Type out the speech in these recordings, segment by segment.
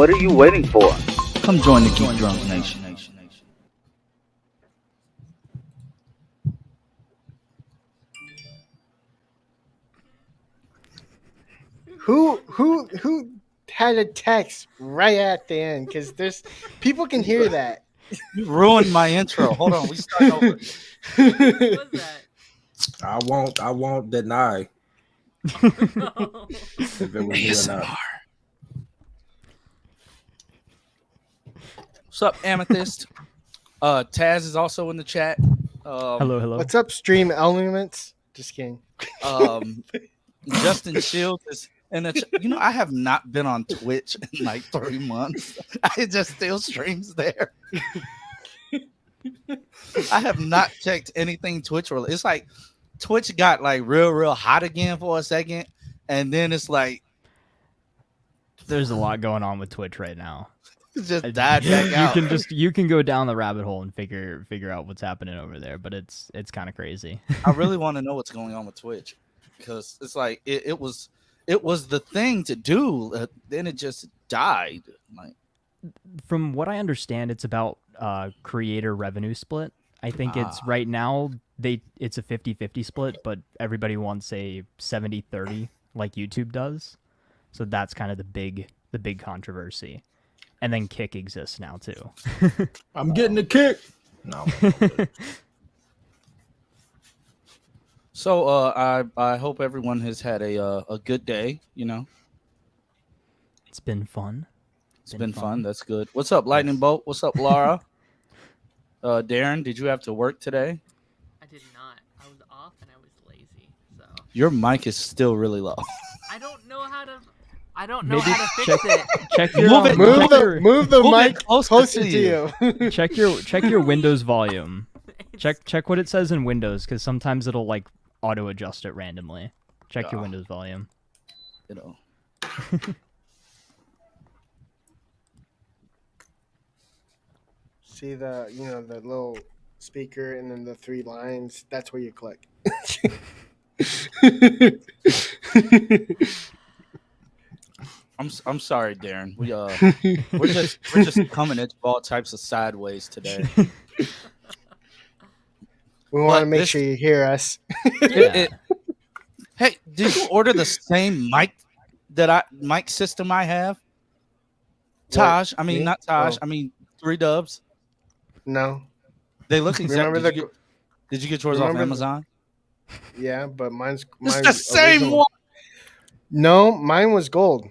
what are you waiting for? Come join the Geek Drunk Nation. Who had a text right at the end? Because there's people can hear that. You ruined my intro. Hold on, we start over. What was that? I won't deny if it was me or not. What's up, Amethyst? Taz is also in the chat. Hello. What's up, Stream Elements? Just kidding. Justin Shields is in the I have not been on Twitch in like 3 months. I just still streams there. I have not checked anything Twitch related. It's like Twitch got like real hot again for a second, and then it's like there's a lot going on with Twitch right now. It just died back out. You can go down the rabbit hole and figure out what's happening over there, but it's kind of crazy. I really want to know what's going on with Twitch, because it's like it was the thing to do, then it just died. Like, from what I understand, it's about creator revenue split. I think it's right now it's a 50-50 split, but everybody wants a 70-30 like YouTube does. So that's kind of the big controversy. And then Kick exists now too. I'm getting a kick. No. So I hope everyone has had a good day. It's been fun. It's been fun. That's good. What's up, Lightning Bolt? What's up, Laura? Darren, did you have to work today? I did not. I was off and I was lazy. So Your mic is still really low. I don't know how to fix it. Check your Move the mic closer to you. check your Windows volume. Check what it says in Windows, because sometimes it'll like auto adjust it randomly. Check your Windows volume. See the little speaker and then the 3 lines. That's where you click. I'm sorry, Darren. We're just coming at all types of sideways today. We want to make sure you hear us. Hey, did you order the same mic mic system I have? Taj, I mean not Taj. I mean 3 Dubs. No, they look exactly. Did you get yours off Amazon? Yeah, but mine's the same original. one. No, mine was gold,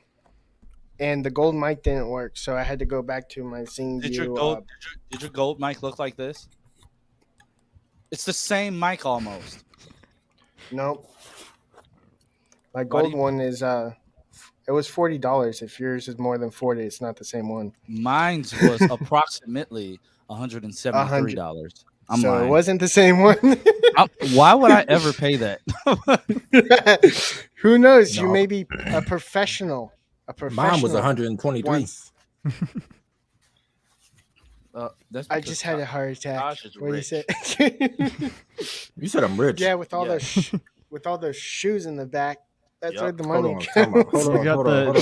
and the gold mic didn't work, so I had to go back to my Sing. Did your gold mic look like this? It's the same mic almost. Nope. My gold one is it was $40. If yours is more than 40, it's not the same one. Mine's was approximately $173. So lying. It wasn't the same one. Why would I ever pay that? Who knows? No. You may be a professional. Mine was 123. I just had a heart attack. What you say? You said I'm rich. Yeah, with all those shoes in the back. That's where the money goes. Hold on.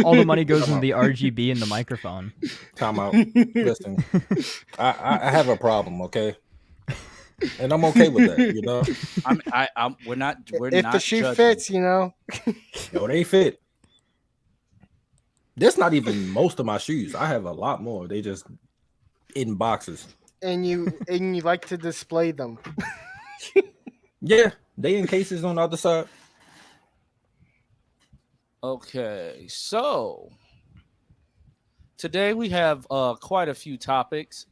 All the money goes in the RGB and the microphone. Time out. Listen, I have a problem, okay? And I'm okay with that, We're not. If the shoe judging. fits, No, they fit. That's not even most of my shoes. I have a lot more. They just in boxes. And you like to display them. Yeah, they in cases on the other side. Okay, so today we have quite a few topics.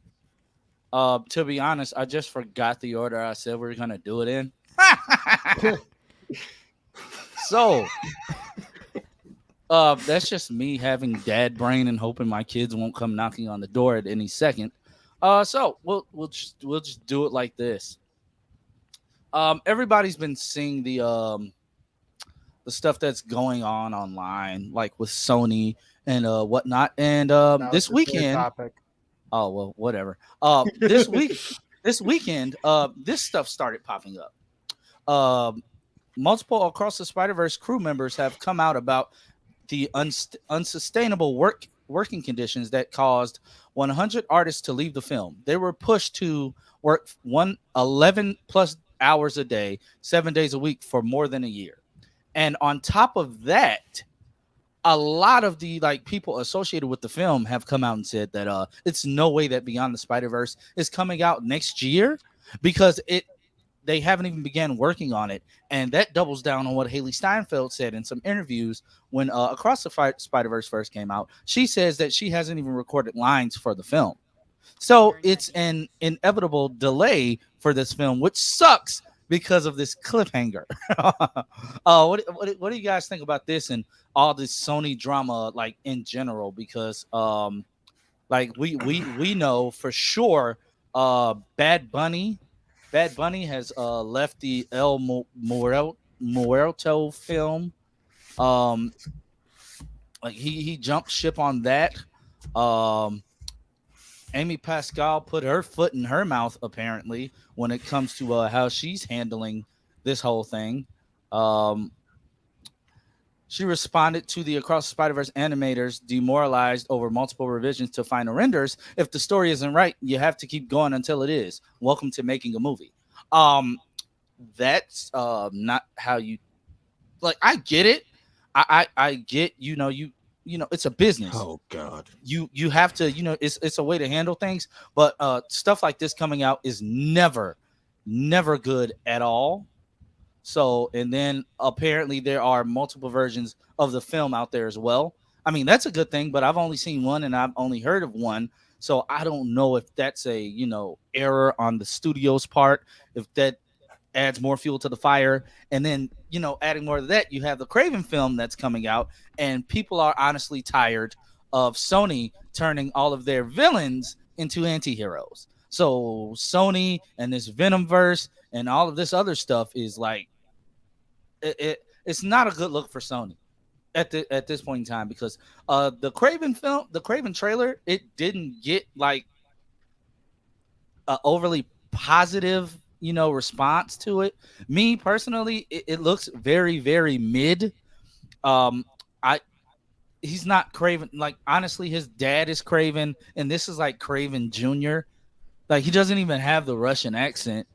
To be honest, I just forgot the order I said we were gonna do it in. So that's just me having dad brain and hoping my kids won't come knocking on the door at any second. So we'll just do it like this. Everybody's been seeing the stuff that's going on online, like with Sony and whatnot. And this weekend, oh well, whatever. This weekend, this stuff started popping up. Multiple Across the Spider-Verse crew members have come out about the unsustainable work working conditions that caused 100 artists to leave the film. They were pushed to work 11 plus hours a day, 7 days a week for more than a year. And on top of that, a lot of the people associated with the film have come out and said that it's no way that Beyond the Spider-Verse is coming out next year, because they haven't even began working on it. And that doubles down on what Haley Steinfeld said in some interviews when Across the Spider-Verse first came out. She says that she hasn't even recorded lines for the film. So it's an inevitable delay for this film, which sucks because of this cliffhanger. What do you guys think about this and all this Sony drama, in general? Because we know for sure Bad Bunny has left the El Muerto film. He jumped ship on that. Amy Pascal put her foot in her mouth, apparently, when it comes to how she's handling this whole thing. She responded to the Across the Spider-Verse animators demoralized over multiple revisions to final renders. If the story isn't right, you have to keep going until it is. Welcome to making a movie. That's not how you I get it. I get, it's a business. Oh God. You have to, it's a way to handle things, but stuff like this coming out is never good at all. So, and then apparently there are multiple versions of the film out there as well. I mean, that's a good thing, but I've only seen one and I've only heard of one. So I don't know if that's a, error on the studio's part, if that adds more fuel to the fire. And then, adding more to that, you have the Craven film that's coming out, and people are honestly tired of Sony turning all of their villains into anti-heroes. So Sony and this Venomverse and all of this other stuff is it's not a good look for Sony at this point in time, because the Craven trailer, it didn't get overly positive response to it. Me personally, it looks very, very mid. He's not Craven. Honestly, his dad is Craven, and this is Craven Jr. He doesn't even have the Russian accent.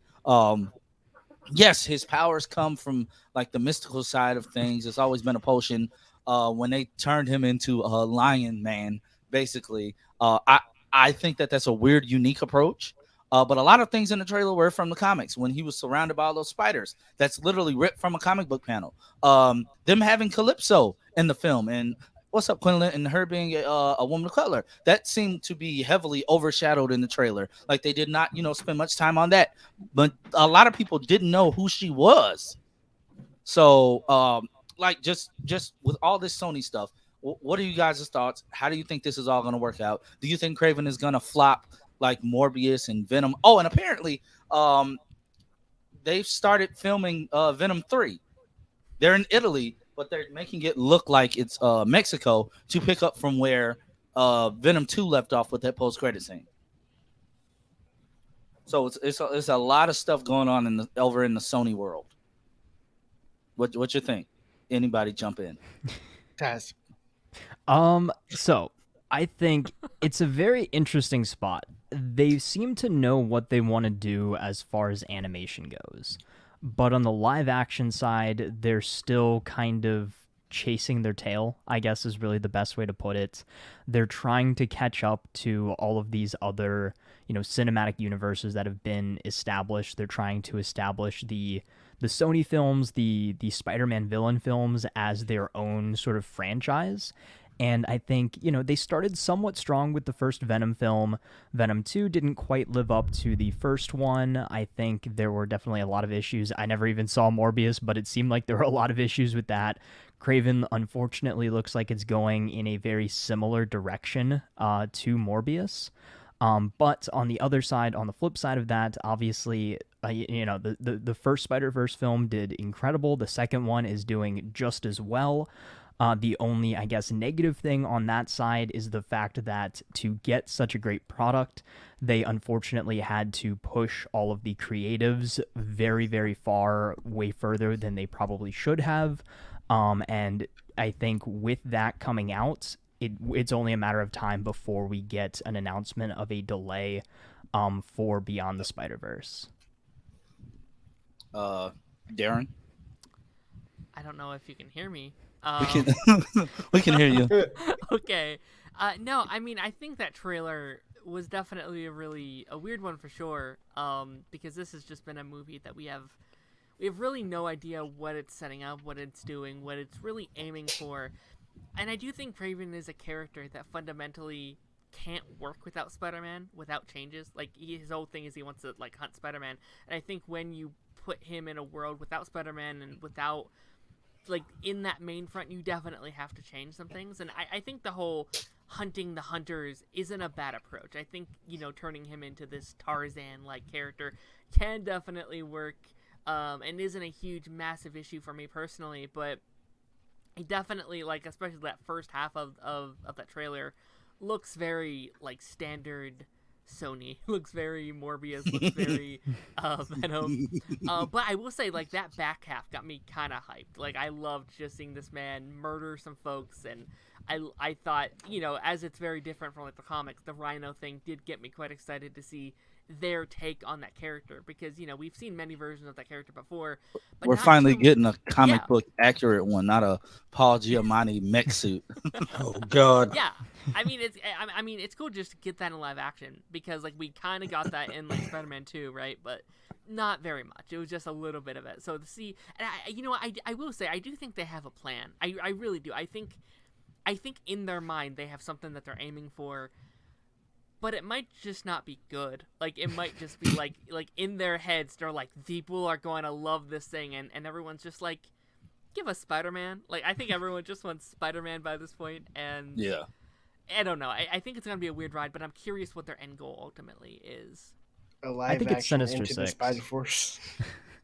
Yes, his powers come from the mystical side of things. It's always been a potion. When they turned him into a lion man, basically, I think that's a weird, unique approach. But a lot of things in the trailer were from the comics. When he was surrounded by all those spiders, that's literally ripped from a comic book panel. Them having Calypso in the film, and what's up, Quinlan, and her being a woman of color, that seemed to be heavily overshadowed in the trailer. They did not, spend much time on that. But a lot of people didn't know who she was. So, just with all this Sony stuff, what are you guys' thoughts? How do you think this is all going to work out? Do you think Craven is going to flop like Morbius and Venom? Oh, and apparently, they've started filming Venom 3. They're in Italy, but they're making it look like it's Mexico to pick up from where Venom 2 left off with that post-credit scene. So it's a lot of stuff going on over in the Sony world. What you think? Anybody jump in? Taz. So I think it's a very interesting spot. They seem to know what they want to do as far as animation goes. But on the live action side, they're still kind of chasing their tail, I guess is really the best way to put it. They're trying to catch up to all of these other, cinematic universes that have been established. They're trying to establish the Sony films, the Spider-Man villain films as their own sort of franchise. And I think, they started somewhat strong with the first Venom film. Venom 2 didn't quite live up to the first one. I think there were definitely a lot of issues. I never even saw Morbius, but it seemed like there were a lot of issues with that. Craven, unfortunately, looks like it's going in a very similar direction to Morbius. But on the other side, on the flip side of that, obviously, the first Spider-Verse film did incredible. The second one is doing just as well. The only, I guess, negative thing on that side is the fact that to get such a great product, they unfortunately had to push all of the creatives very, very far, way further than they probably should have. And I think with that coming out, it's only a matter of time before we get an announcement of a delay for Beyond the Spider-Verse. Darren? I don't know if you can hear me. We can hear you. Okay. No, I mean, I think that trailer was definitely a weird one for sure. Because this has just been a movie that we have really no idea what it's setting up, what it's doing, what it's really aiming for. And I do think Kraven is a character that fundamentally can't work without Spider-Man, without changes. Like, his whole thing is he wants to, like, hunt Spider-Man. And I think when you put him in a world without Spider-Man and without, like, in that main front, you definitely have to change some things. And I think the whole hunting the hunters isn't a bad approach. I think, turning him into this Tarzan-like character can definitely work, and isn't a huge, massive issue for me personally, but it definitely, like, especially that first half of that trailer looks very, like, standard Sony. Looks very Morbius, looks very Venom. But I will say, like, that back half got me kind of hyped. Like, I loved just seeing this man murder some folks, and I thought, as it's very different from, like, the comics, the Rhino thing did get me quite excited to see their take on that character, because we've seen many versions of that character before, but we're finally getting a comic book accurate one, not a Paul Giamatti mech suit. Oh God. Yeah, I mean it's cool just to get that in live action, because like we kind of got that in like Spider-Man 2, right? But not very much. It was just a little bit of it. So to see, and I will say I do think they have a plan. I really do. I think in their mind they have something that they're aiming for. But it might just not be good. Like, it might just be, like in their heads, they're like, people are going to love this thing, and everyone's just like, give us Spider-Man. Like, I think everyone just wants Spider-Man by this point, and... Yeah. I don't know. I think it's going to be a weird ride, but I'm curious what their end goal ultimately is. A live I think it's action Sinister Into the Six. Spider-Force.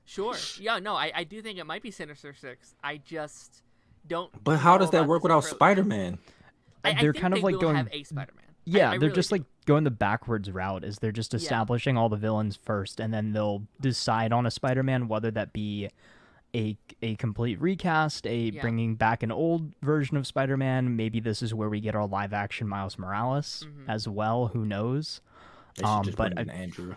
Sure. Yeah, no, I do think it might be Sinister Six. I just don't... But how does that about work this without trailer. Spider-Man? I They're think kind of they like will going... have a Spider-Man. Yeah, I they're really just do. like going the backwards route. Is they're just establishing all the villains first, and then they'll decide on a Spider-Man, whether that be a complete recast, bringing back an old version of Spider-Man. Maybe this is where we get our live action Miles Morales as well. Who knows? They should just But bring in Andrew.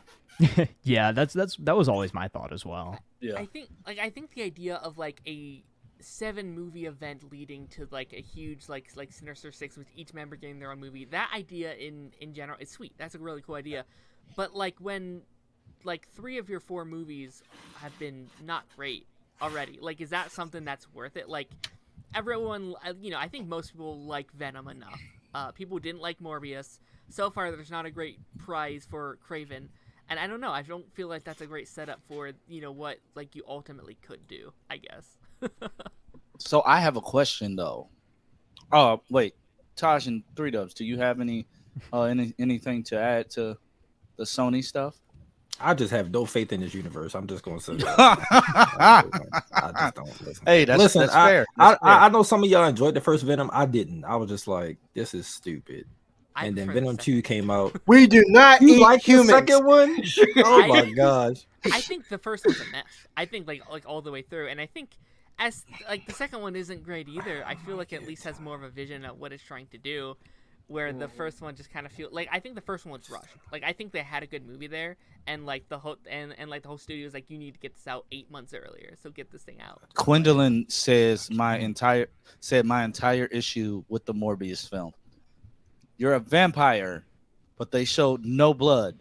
yeah, that was always my thought as well. Yeah. I think the idea of like a 7-movie event leading to like a huge like Sinister Six with each member getting their own movie, that idea in general is sweet. That's a really cool idea. But like when like 3 of your 4 movies have been not great already, like is that something that's worth it? Like everyone, I think most people like Venom enough. People didn't like Morbius. So far there's not a great prize for Kraven, and I don't know, I don't feel like that's a great setup for what like you ultimately could do, I guess. So I have a question though. Oh wait, Taj and 3 Dubs, do you have anything to add to the Sony stuff? I just have no faith in this universe. I'm just gonna say that. I just don't listen. Hey, that's fair. I know some of y'all enjoyed the first Venom. I didn't. I was just like, this is stupid. And then Venom 2 came out. We do not You eat like humans. the second one? Oh my gosh. I think the first one's a mess. I think like all the way through, and I think as like the second one isn't great either. I feel like it at least has more of a vision of what it's trying to do, where the first one just kind of feel like I think the first one was rushed. Like I think they had a good movie there, and like the whole and like the whole studio was like, you need to get this out 8 months earlier, so get this thing out. Gwendolyn says my entire issue with the Morbius film. You're a vampire, but they showed no blood.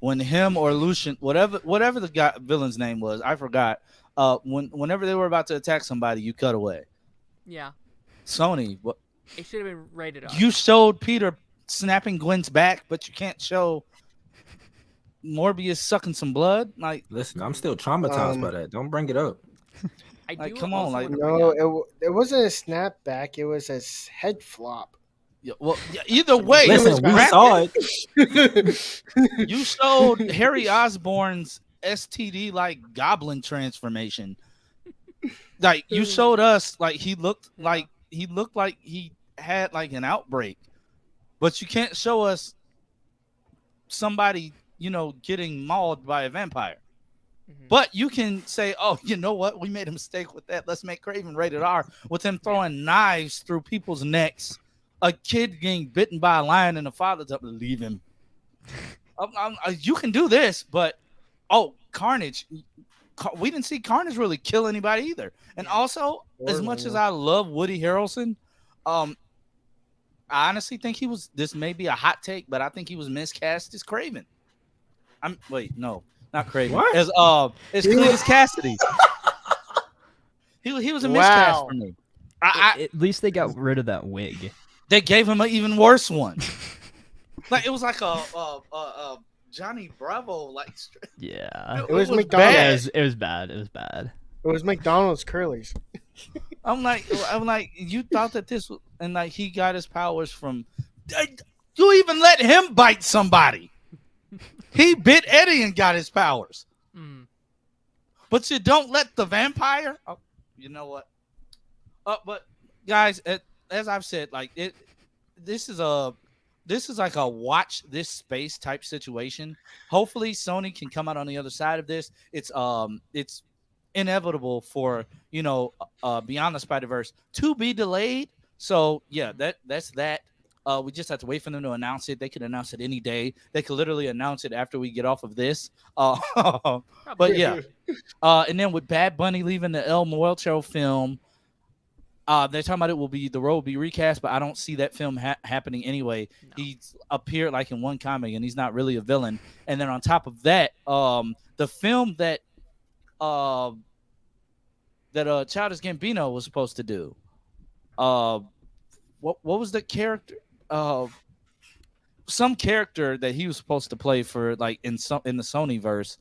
When him or Lucian, whatever the villain's name was, I forgot. Whenever they were about to attack somebody, you cut away. Yeah. Sony, what? It should have been rated R. You showed Peter snapping Gwen's back, but you can't show Morbius sucking some blood. Like, listen, I'm still traumatized by that. Don't bring it up. I do like, come on, also like, wanna bring up- it wasn't a snapback. It was a head flop. yeah, well, yeah, either way, Listen, we saw it. You showed Harry Osborn's STD like goblin transformation. Like you showed us, like he looked like he had like an outbreak, but you can't show us somebody getting mauled by a vampire. But you can say, oh, you know what? We made a mistake with that. Let's make Kraven rated R with him throwing knives through people's necks a kid getting bitten by a lion and the father's up to leave him. You can do this, but Carnage. We didn't see Carnage really kill anybody either. And also, as much as I love Woody Harrelson, I honestly think this may be a hot take, but I think he was miscast as Craven. No, not Craven. What? As Cletus Cassidy. He was a miscast for me. At least they got rid of that wig. They gave him an even worse one. Like it was like a Johnny Bravo Yeah. It was McDonald's. It was bad. It was bad. It was McDonald's curlies. I'm like, you thought that this was, and like he got his powers from. You even let him bite somebody. He bit Eddie and got his powers. But you don't let the vampire. Oh, you know what? But guys, as I've said, like this is like a watch this space type situation. Hopefully Sony can come out on the other side of this. It's inevitable for, Beyond the Spider-Verse to be delayed. So yeah, that's that. We just have to wait for them to announce it. They could announce it any day. They could literally announce it after we get off of this. But yeah. And then with Bad Bunny leaving the El Muerto film, they're talking about the role will be recast, but I don't see that film happening anyway. No. He's appeared like in one comic, and he's not really a villain. And then on top of that, the film that Childish Gambino was supposed to do, what was the character? Some character that he was supposed to play for, like in the Sony verse.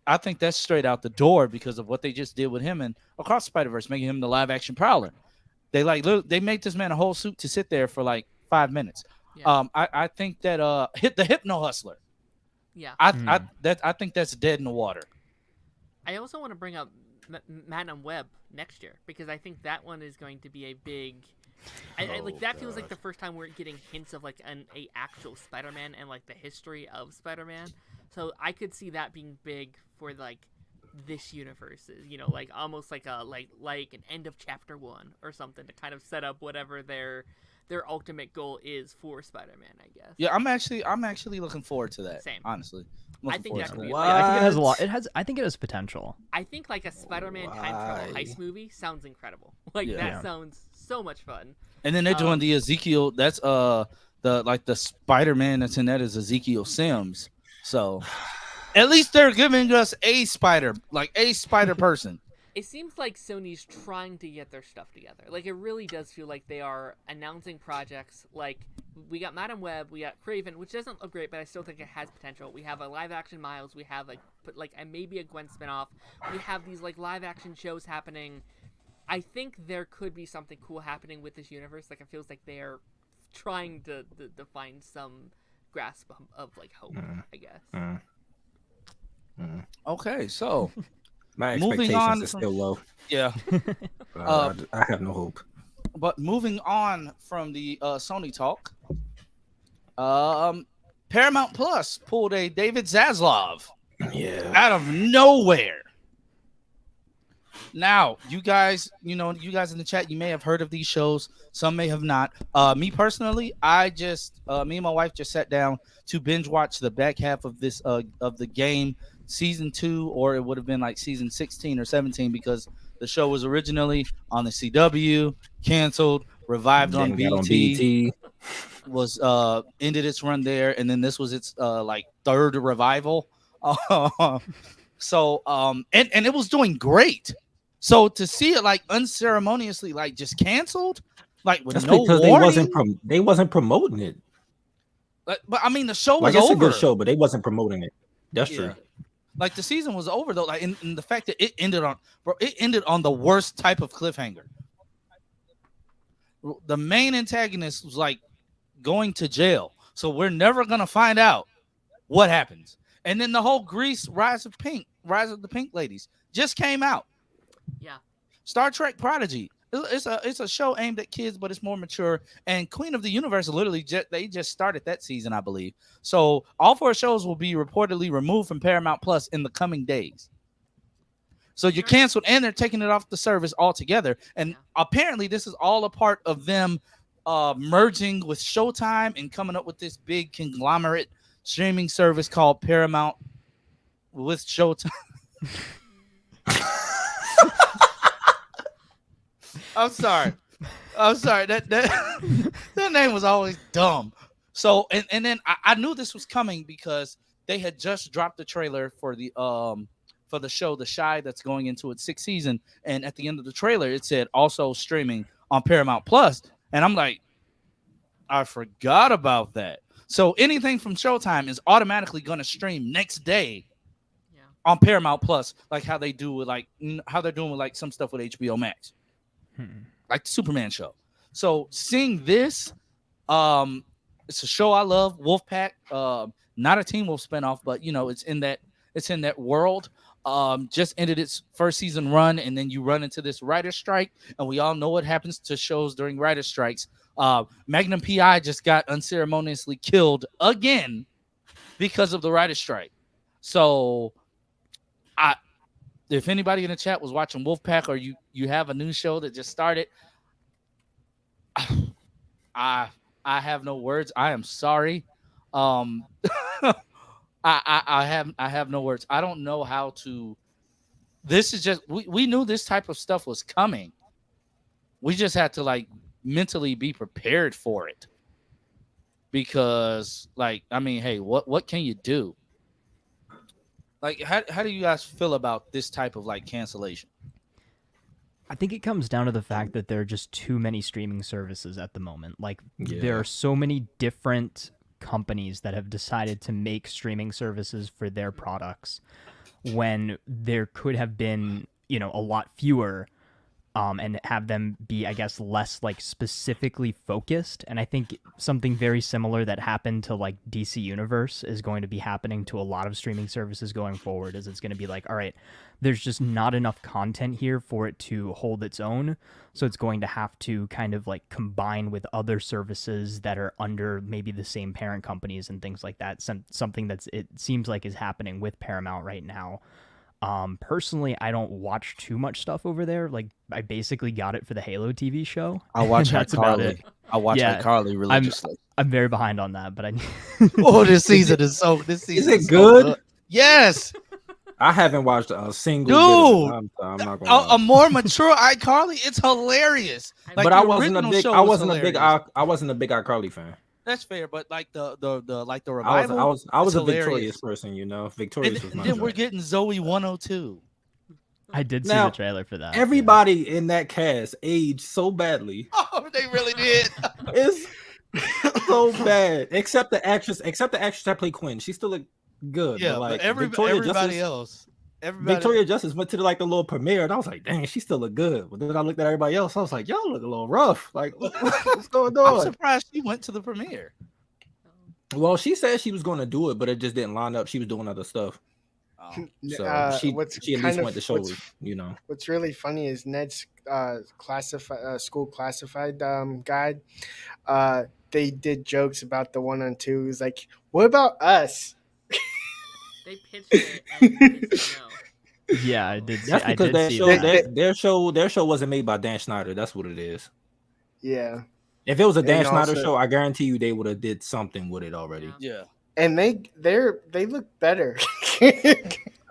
I think that's straight out the door because of what they just did with him and Across the Spider-Verse, making him the live action Prowler. They made this man a whole suit to sit there for like 5 minutes. Yeah. I think that the Hypno Hustler. Yeah. I think that's dead in the water. I also want to bring up Madam Web next year because I think that one is going to be a big. That feels like the first time we're getting hints of like a actual Spider-Man and like the history of Spider-Man. So I could see that being big for like this universe, like almost like an end of chapter 1 or something to kind of set up whatever their ultimate goal is for Spider-Man, I guess. Yeah, I'm actually looking forward to that. Same. Honestly. I think that could be. I think it has a lot. I think it has potential. I think like a Spider-Man time travel heist movie sounds incredible. That sounds so much fun. And then they're doing the Ezekiel. That's the Spider-Man that's in that is Ezekiel Sims. So at least they're giving us a spider person. It seems like Sony's trying to get their stuff together. Like, it really does feel like they are announcing projects. Like, we got Madam Web, we got Craven, which doesn't look great, but I still think it has potential. We have a live-action Miles. We have, maybe a Gwen spinoff. We have these, live-action shows happening. I think there could be something cool happening with this universe. Like, it feels like they're trying to find some grasp of hope, I guess. Okay, so... My expectations are still low. Yeah. I have no hope. But moving on from the Sony talk, Paramount Plus pulled a David Zaslav out of nowhere. Now, you guys in the chat, you may have heard of these shows. Some may have not. Me personally, me and my wife just sat down to binge watch the back half of this of the game. Season 2, or it would have been like season 16 or 17 because the show was originally on the CW, canceled, revived on BT, was ended its run there, and then this was its third revival. So and it was doing great. So to see it unceremoniously just canceled, with that's no because warning, they wasn't promoting it. But I mean, the show was it's over. a good show, but they wasn't promoting it. That's true. The season was over though, and the fact that it ended on the worst type of cliffhanger. The main antagonist was going to jail, so we're never gonna find out what happens. And then the whole Grease Rise of the Pink Ladies just came out. Yeah. Star Trek Prodigy. It's a show aimed at kids, but it's more mature. And Queen of the Universe literally they just started that season, I believe. So all 4 shows will be reportedly removed from Paramount Plus in the coming days. So you're canceled, and they're taking it off the service altogether. And apparently, this is all a part of them merging with Showtime and coming up with this big conglomerate streaming service called Paramount with Showtime. I'm sorry. That name was always dumb. So and then I knew this was coming because they had just dropped the trailer for the show The Chi that's going into its 6th season, and at the end of the trailer it said also streaming on Paramount Plus, and I'm like, I forgot about that. So anything from Showtime is automatically going to stream next day on Paramount Plus, like how they do with how they're doing with like some stuff with HBO Max, like the Superman show. So seeing this, it's a show I love, Wolfpack. Not a Teen Wolf spinoff, but you know it's in that world. Just ended its first season run, and then you run into this writer's strike, and we all know what happens to shows during writer's strikes. Magnum PI just got unceremoniously killed again because of the writer's strike. So, if anybody in the chat was watching Wolfpack, or you have a new show that just started, I have no words. I am sorry. I have no words. I don't know how to. This is just we knew this type of stuff was coming. We just had to like mentally be prepared for it. Because hey, what can you do? Like how do you guys feel about this type of like cancellation? I think it comes down to the fact that there are just too many streaming services at the moment. Like there are so many different companies that have decided to make streaming services for their products when there could have been, a lot fewer, and have them be, I guess, less like specifically focused. And I think something very similar that happened to like DC Universe is going to be happening to a lot of streaming services going forward. Is it's going to be like, all right, there's just not enough content here for it to hold its own. So it's going to have to kind of like combine with other services that are under maybe the same parent companies and things like that. Something it seems like is happening with Paramount right now. Personally, I don't watch too much stuff over there. Like I basically got it for the Halo TV show. I watch that's about it. I watch iCarly religiously. I'm very behind on that, but this season is it good? Yes. I haven't watched a single. Dude, I'm not gonna a more mature iCarly. It's hilarious. Like, but I wasn't a big iCarly fan. That's fair, but like the revival. I was a Victorious person, Victorious was my then we're getting Zoe 102. I did see the trailer for that. Everybody in that cast aged so badly. Oh, they really did. It's so bad. Except the actress that played Quinn. She still looked good. Yeah, but everybody else. Victoria Justice went to the little premiere, and I was like, "Dang, she still look good." But then I looked at everybody else, I was like, "Y'all look a little rough." Like, what's going on? I'm surprised she went to the premiere. Well, she said she was going to do it, but it just didn't line up. She was doing other stuff. So she at least went to show it. What's really funny is Ned's school classified guide. They did jokes about the 1 and 2. He's like, "What about us?" They pitched it and they said no. Yeah, I did. That's because their show wasn't made by Dan Schneider. That's what it is. Yeah. If it was a Dan Schneider show, I guarantee you they would have did something with it already. Yeah. And they look better.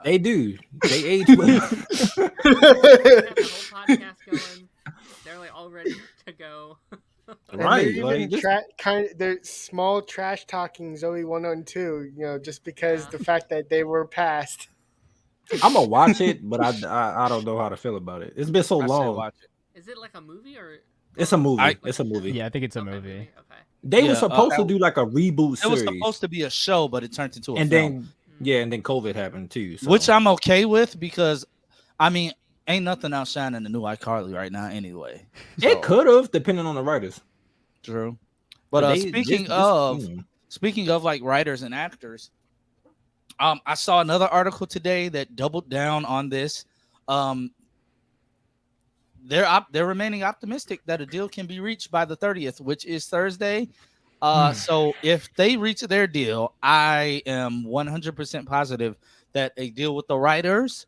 They do. They age well. They have the whole podcast going. They're like all ready to go. Right. They're small trash talking Zoe 1 and 2, just because the fact that they were passed. I'm gonna watch it, but I don't know how to feel about it. It's been so long. Watch it. Is it like a movie or? It's a movie. It's a movie. Yeah, I think it's a movie. Okay. They were supposed to do like a reboot series. It was supposed to be a show, but it turned into a film. And then COVID happened too. So. Which I'm okay with because, ain't nothing outshining the new iCarly right now anyway. So. It could have, depending on the writers. True. But speaking of like writers and actors, I saw another article today that doubled down on this. They're remaining optimistic that a deal can be reached by the 30th, which is Thursday. So if they reach their deal, I am 100% positive that a deal with the writers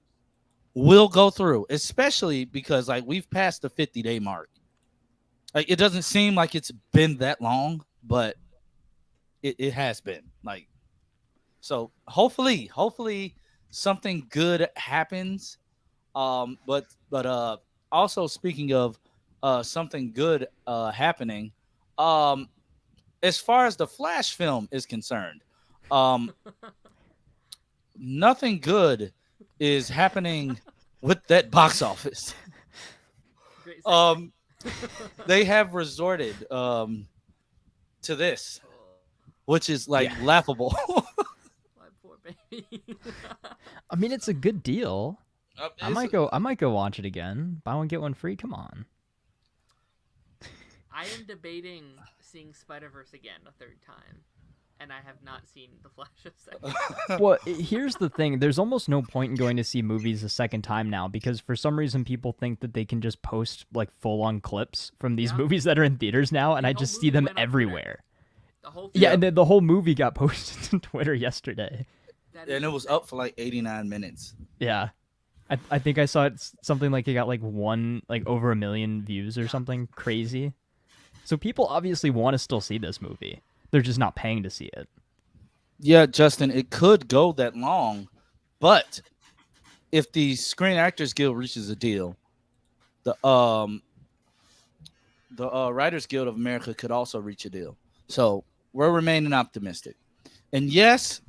will go through, especially because like we've passed the 50-day mark. Like it doesn't seem like it's been that long, but it has been. Like so hopefully something good happens. But also speaking of something good happening, um as far as the Flash film is concerned, um nothing good is happening with that box office. They have resorted to this, which is like laughable. My poor baby. I mean, it's a good deal. I might go watch it again. Buy one get one free. Come on. I am debating seeing Spider-Verse again a third time, and I have not seen The Flash a second time. Well, here's the thing. There's almost no point in going to see movies a second time now because for some reason people think that they can just post like full-on clips from these movies that are in theaters now, and I just see them everywhere. The whole and then the whole movie got posted to Twitter yesterday. And it was up for like 89 minutes. Yeah. I think I saw it something like it got like over 1 million views or something crazy. So people obviously want to still see this movie. They're just not paying to see it. Yeah, Justin, it could go that long, but if the Screen Actors Guild reaches a deal, the Writers Guild of America could also reach a deal. So we're remaining optimistic. And yes,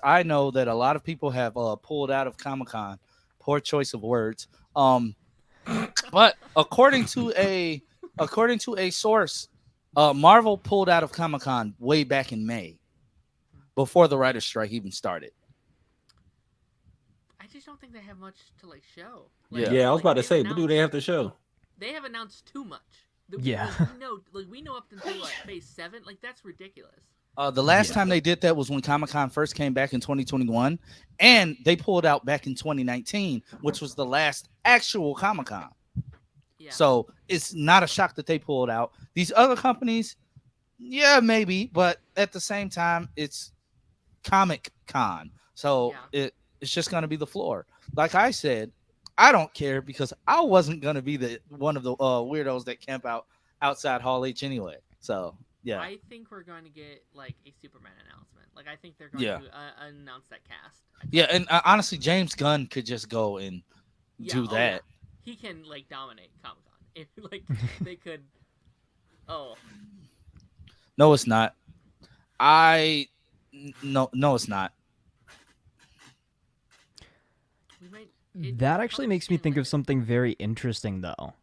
I know that a lot of people have pulled out of Comic-Con. Poor choice of words. But according to a source, Marvel pulled out of Comic-Con way back in May, before the writer's strike even started. I just don't think they have much to like show. I was about to say, what do they have to show? They have announced too much. Yeah. We know up until phase 7. Like that's ridiculous. The last time they did that was when Comic-Con first came back in 2021, and they pulled out back in 2019, which was the last actual Comic-Con. Yeah. So it's not a shock that they pulled out. These other companies, yeah, maybe, but at the same time, it's Comic-Con, so it's just gonna be the floor. Like I said, I don't care because I wasn't gonna be one of the weirdos that camp outside Hall H anyway. So. Yeah. I think we're going to get like a Superman announcement. Like I think they're going to announce that cast. And honestly, James Gunn could just go and do that. Yeah. He can like dominate Comic-Con. If like they could. Oh. No, it's not. No, it's not. That actually makes me think of something very interesting, though.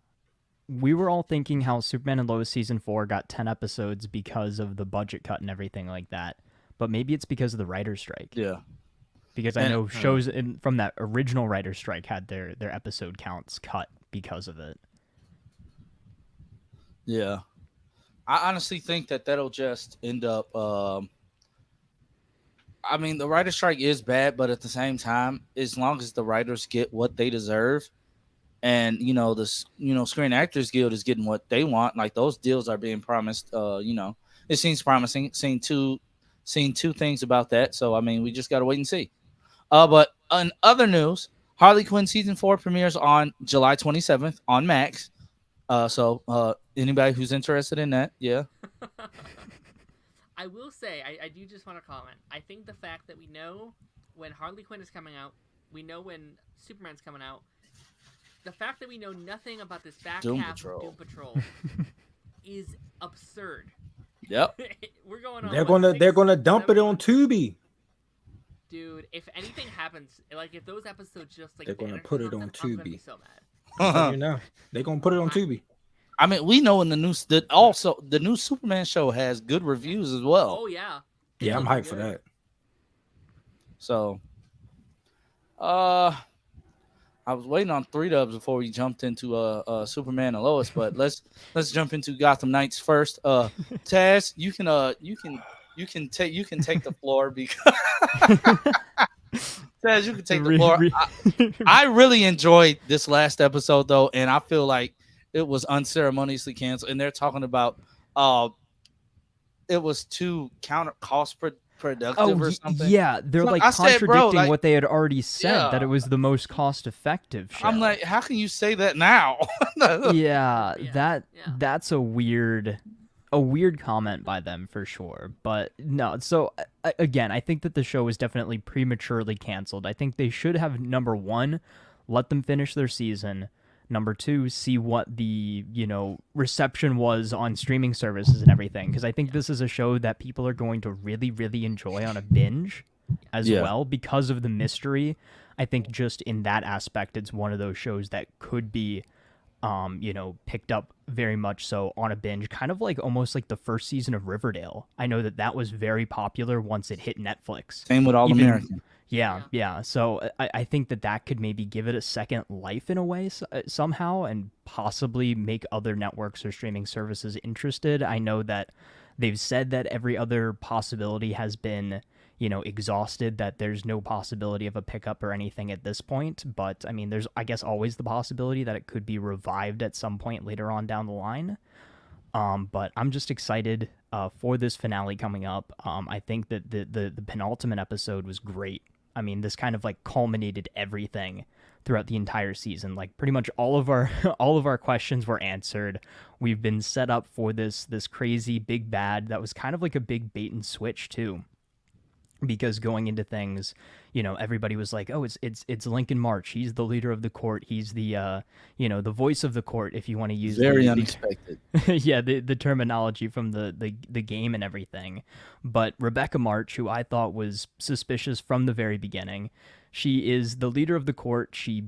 We were all thinking how Superman and Lois Season 4 got 10 episodes because of the budget cut and everything like that. But maybe it's because of the writer's strike. Yeah. Because I know shows from that original writer's strike had their episode counts cut because of it. Yeah. I honestly think that'll just end up... I mean, the writer's strike is bad, but at the same time, as long as the writers get what they deserve... And Screen Actors Guild is getting what they want. Like those deals are being promised. It seems promising. Seen two things about that. So I mean, we just gotta wait and see. But in other news, Harley Quinn season 4 premieres on July 27th on Max. So anybody who's interested in that, yeah. I will say, I do just want to comment. I think the fact that we know when Harley Quinn is coming out, we know when Superman's coming out. The fact that we know nothing about this back half of Doom Patrol is absurd. Yep. We're going on. They're gonna dump it on Tubi. Dude, if anything happens, like if those episodes just like they're gonna put it on Tubi. I'm gonna be so mad. They're gonna put it on Tubi. I mean, we know in the news that also the new Superman show has good reviews as well. Oh yeah. Yeah, I'm hyped for that. So, I was waiting on 3-dubs before we jumped into Superman and Lois, but let's jump into Gotham Knights first. Taz, you can take the floor because Taz, you can take the floor. I really enjoyed this last episode though, and I feel like it was unceremoniously canceled. And they're talking about it was to counter productive or something. Yeah, they're like contradicting what they had already said, that it was the most cost-effective show. I'm like, how can you say that now? That's a weird comment by them for sure. But no, so again, I think that the show was definitely prematurely canceled. I think they should have, number one, let them finish their season. Number two, see what the, reception was on streaming services and everything. Because I think this is a show that people are going to really, really enjoy on a binge as well because of the mystery. I think just in that aspect, it's one of those shows that could be, picked up very much so on a binge, kind of like almost like the first season of Riverdale. I know that was very popular once it hit Netflix. Same with All American. Yeah. So I think that could maybe give it a second life in a way somehow, and possibly make other networks or streaming services interested. I know that they've said that every other possibility has been, exhausted, that there's no possibility of a pickup or anything at this point. But I mean, there's, I guess, always the possibility that it could be revived at some point later on down the line. But I'm just excited for this finale coming up. I think that the penultimate episode was great. I mean, this kind of like culminated everything throughout the entire season. Like pretty much all of our questions were answered. We've been set up for this crazy big bad that was kind of like a big bait and switch too. Because going into things, everybody was like, "Oh, it's Lincoln March. He's the leader of the court. He's the the voice of the court." If you want to use very unexpected, the terminology from the game and everything. But Rebecca March, who I thought was suspicious from the very beginning, she is the leader of the court. She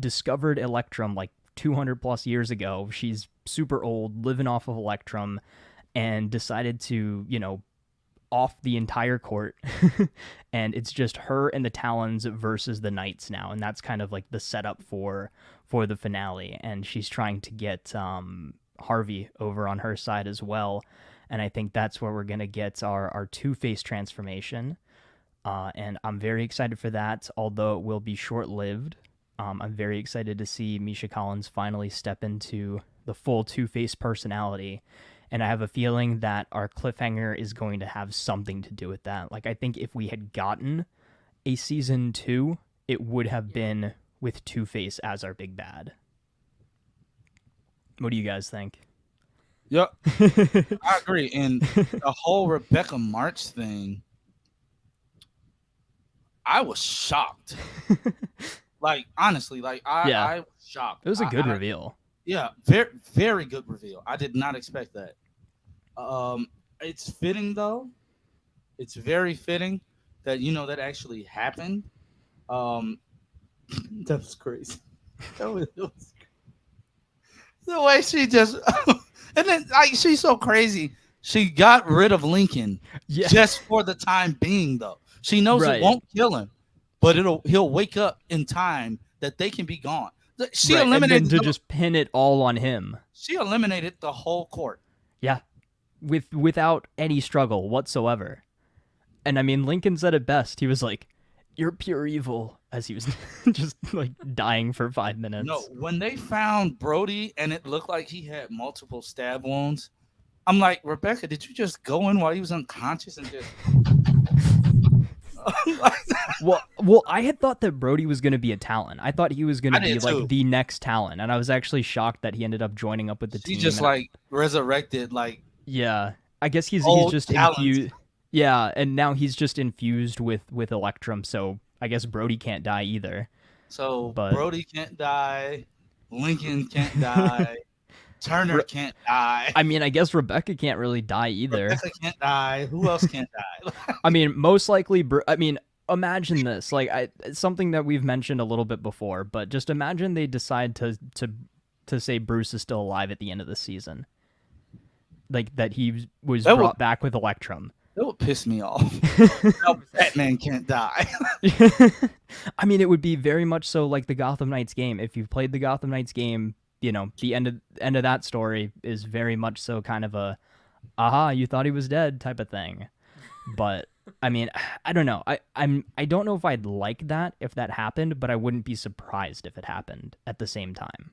discovered Electrum like 200 plus years ago. She's super old, living off of Electrum, and decided to off the entire court. And it's just her and the Talons versus the Knights now, and that's kind of like the setup for the finale. And she's trying to get Harvey over on her side as well, and I think that's where we're gonna get our Two-Face transformation, and I'm very excited for that, although it will be short-lived. I'm very excited to see Misha Collins finally step into the full Two-Face personality. And I have a feeling that our cliffhanger is going to have something to do with that. Like, I think if we had gotten a season 2, it would have been with Two-Face as our big bad. What do you guys think? Yep. I agree. And the whole Rebecca March thing, I was shocked. Like, honestly, I was shocked. It was a good reveal. Yeah, very, very good reveal. I did not expect that. It's fitting, though. It's very fitting that, that actually happened. That was crazy. That was the way she just... and then, she's so crazy. She got rid of Lincoln just for the time being, though. She knows it won't kill him, but he'll wake up in time that they can be gone. She eliminated to just pin it all on him. She eliminated the whole court. Yeah, without any struggle whatsoever. And I mean, Lincoln said it best. He was like, "You're pure evil," as he was just like dying for 5 minutes. No, when they found Brody and it looked like he had multiple stab wounds, I'm like, Rebecca, did you just go in while he was unconscious and just? Well, I had thought that Brody was going to be a Talon. I thought he was going to be like the next Talon, and I was actually shocked that he ended up joining up with the team. He just resurrected, Yeah, I guess he's just Talons. infused. Yeah, and now he's just infused with Electrum, so I guess Brody can't die either. But Brody can't die. Lincoln can't die. Turner can't die. I mean, I guess Rebecca can't really die either. Rebecca can't die. Who else can't die? I mean, most likely. I mean, imagine this. Like, something that we've mentioned a little bit before, but just imagine they decide to say Bruce is still alive at the end of the season, like that he was brought back with Electrum. That would piss me off. No, Batman can't die. I mean, it would be very much so like the Gotham Knights game. If you've played the Gotham Knights game, the end of that story is very much so kind of a, aha, you thought he was dead type of thing. But I mean, I don't know. I don't know if I'd like that if that happened, but I wouldn't be surprised if it happened at the same time.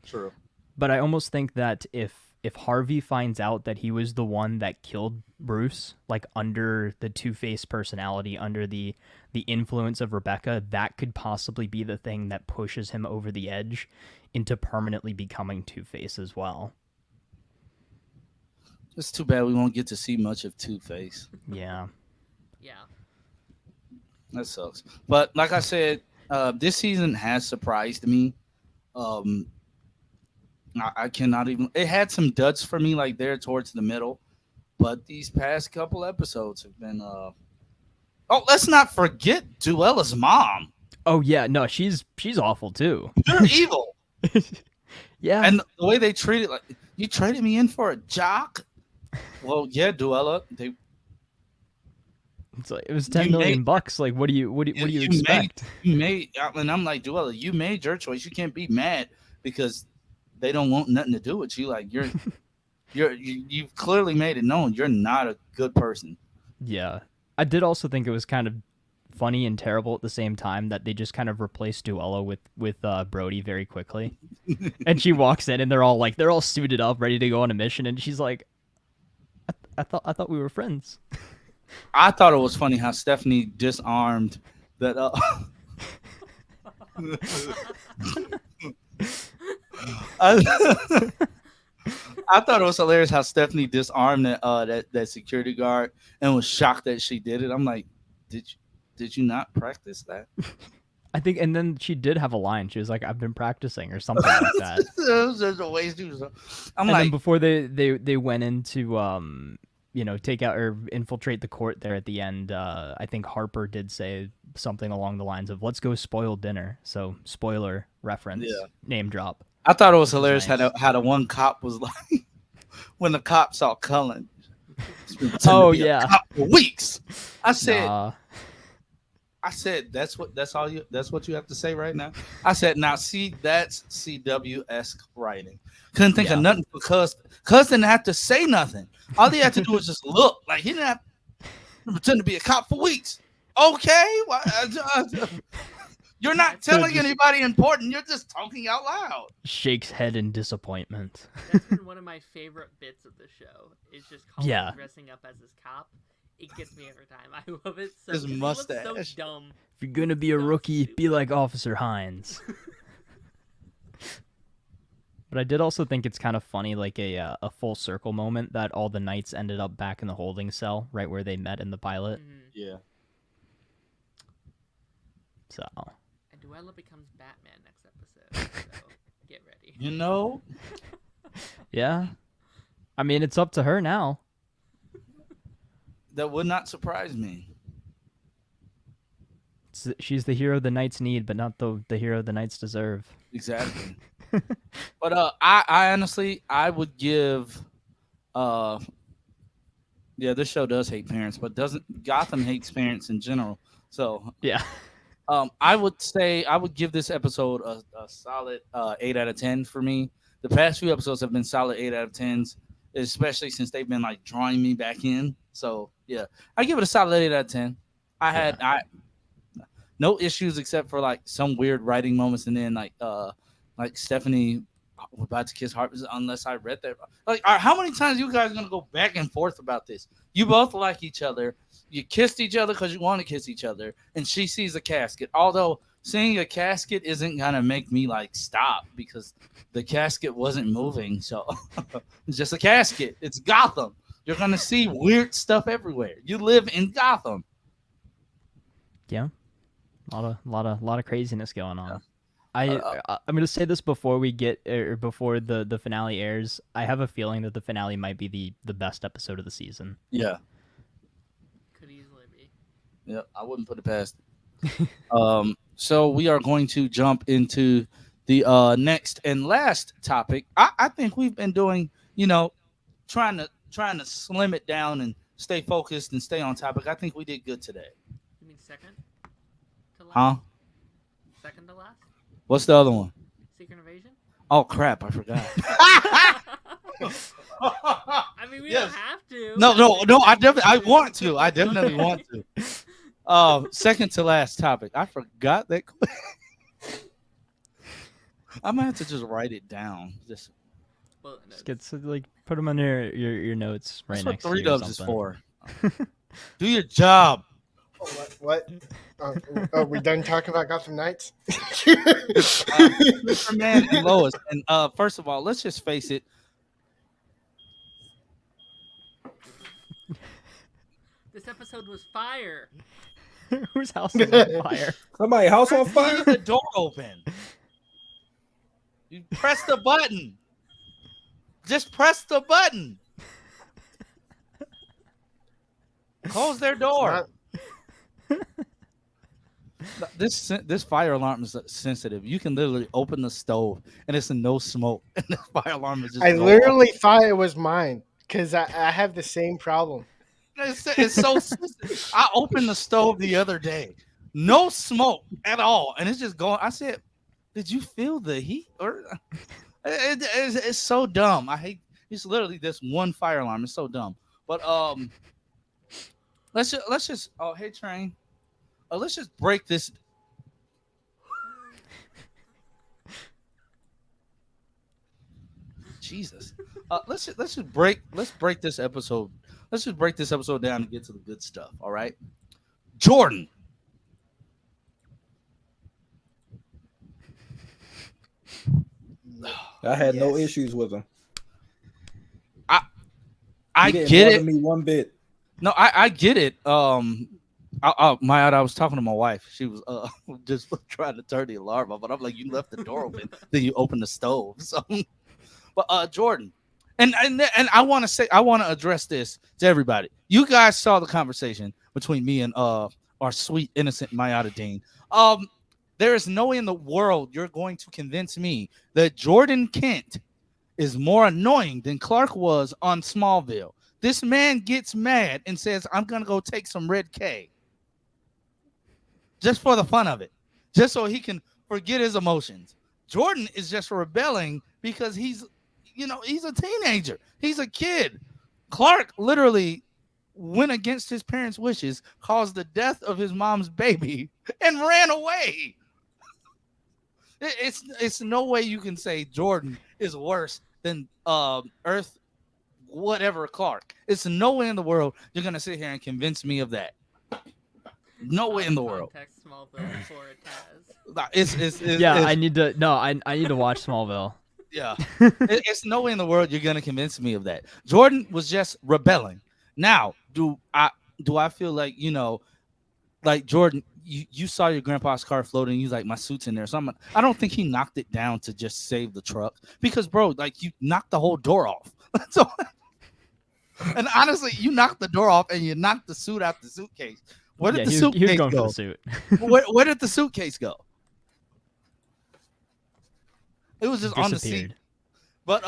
True. But I almost think that if if Harvey finds out that he was the one that killed Bruce, like under the Two-Face personality, under the influence of Rebecca, that could possibly be the thing that pushes him over the edge into permanently becoming Two-Face as well. It's too bad we won't get to see much of Two-Face. Yeah. Yeah. That sucks. But like I said, this season has surprised me. I cannot even. It had some duds for me, like there towards the middle, but these past couple episodes have been. Oh, let's not forget Duella's mom. Oh yeah, no, she's awful too. You're evil. Yeah, and the way they treated, like, you traded me in for a jock. Well, yeah, Duella. It's like, it was $10 million bucks. Like, what do you expect? And I'm like, Duella, you made your choice. You can't be mad because they don't want nothing to do with you. Like you've clearly made it known you're not a good person. Yeah, I did also think it was kind of funny and terrible at the same time that they just kind of replaced Duella with Brody very quickly. And she walks in and they're all suited up, ready to go on a mission, and she's like, I thought we were friends. I thought it was funny how Stephanie disarmed that. I thought it was hilarious how Stephanie disarmed that security guard and was shocked that she did it. I'm like, did you not practice that? I think, and then she did have a line. She was like, "I've been practicing" or something like that. It was just a waste to do. And then before they went into take out or infiltrate the court there at the end, I think Harper did say something along the lines of, "Let's go spoil dinner." So spoiler reference, name drop. I thought it was hilarious nice. how the one cop was like, when the cop saw Cullen. Oh yeah, cop for weeks. I said that's what you have to say right now. I said, now see, that's CW-esque writing. Couldn't think of nothing for Cuz didn't have to say nothing. All he had to do was just look. Like, he didn't have to pretend to be a cop for weeks. Okay, you're not telling anybody important. You're just talking out loud. Shakes head in disappointment. That's been one of my favorite bits of the show. Is just Colin dressing up as his cop. It gets me every time. I love it. So his mustache. He looks so dumb. If you're gonna be a rookie, be like Officer Hines. But I did also think it's kind of funny, like a full circle moment that all the knights ended up back in the holding cell, right where they met in the pilot. Mm-hmm. Yeah. So. And Duella becomes Batman next episode. So get ready. You know. Yeah. I mean, it's up to her now. That would not surprise me. She's the hero the knights need, but not the hero the knights deserve. Exactly. But I honestly, I would give this show does hate parents, but Gotham hates parents in general. So yeah. I would say I would give this episode a solid 8 out of 10 for me. The past few episodes have been solid 8 out of 10s, especially since they've been like drawing me back in. So yeah, I give it a solid 8 out of 10. I had no issues except for like some weird writing moments, and then like Stephanie about to kiss Harper, unless I read that. Like, how many times you guys are gonna go back and forth about this? You both like each other. You kissed each other because you want to kiss each other, and she sees a casket. Although seeing a casket isn't gonna make me like stop, because the casket wasn't moving. So it's just a casket. It's Gotham. You're gonna see weird stuff everywhere. You live in Gotham. Yeah, a lot of craziness going on. I'm gonna say this before we get before the finale airs. I have a feeling that the finale might be the best episode of the season. Yeah, could easily be. Yeah, I wouldn't put it past. So we are going to jump into the next and last topic. I think we've been doing, trying to slim it down and stay focused and stay on topic. I think we did good today. You mean second to last? Huh? Second to last? What's the other one? Secret Invasion? Oh crap! I forgot. I mean, we don't have to. No. I want to. I definitely want to. Second to last topic. I forgot that. I'm gonna have to just write it down. Just like put them on your notes right next to you. 3 dubs is for. Do your job. What? We done talking about Gotham Knights? Man and Lois. And first of all, let's just face it. This episode was fire. Whose house is on fire? Somebody's house on fire? Leave the door open. You press the button. Just press the button. Close their door. This fire alarm is sensitive. You can literally open the stove and it's no smoke, and the fire alarm is just. I literally thought it was mine because I have the same problem. It's so sensitive. I opened the stove the other day, no smoke at all, and it's just going. I said, "Did you feel the heat?" Or it's so dumb. I hate. It's literally this one fire alarm. It's so dumb. But let's just. Oh, hey, Train. Let's just break this. Jesus. Let's break this episode. Let's just break this episode down and get to the good stuff. All right, Jordan. I had no issues with him. I get it. Me one bit. No, I get it. I was talking to my wife. She was just trying to turn the alarm off, but I'm like, you left the door open, then you opened the stove. So, but Jordan, and I want to address this to everybody. You guys saw the conversation between me and our sweet innocent Mayada Dean. There is no way in the world you're going to convince me that Jordan Kent is more annoying than Clark was on Smallville. This man gets mad and says, "I'm gonna go take some Red K." Just for the fun of it, just so he can forget his emotions. Jordan is just rebelling because he's a teenager. He's a kid. Clark literally went against his parents' wishes, caused the death of his mom's baby, and ran away. It's no way you can say Jordan is worse than Earth, whatever Clark. It's no way in the world you're gonna sit here and convince me of that. No way in the world. I need to watch Smallville. Yeah, it's no way in the world you're gonna convince me of that. Jordan was just rebelling. Now, do I feel like like Jordan? You saw your grandpa's car floating. He's like, my suit's in there. So I don't think he knocked it down to just save the truck because, bro, like you knocked the whole door off. So, and honestly, you knocked the door off and you knocked the suit out the suitcase. Where did the suitcase go? For the suit. Where did the suitcase go? It was just on the seat. But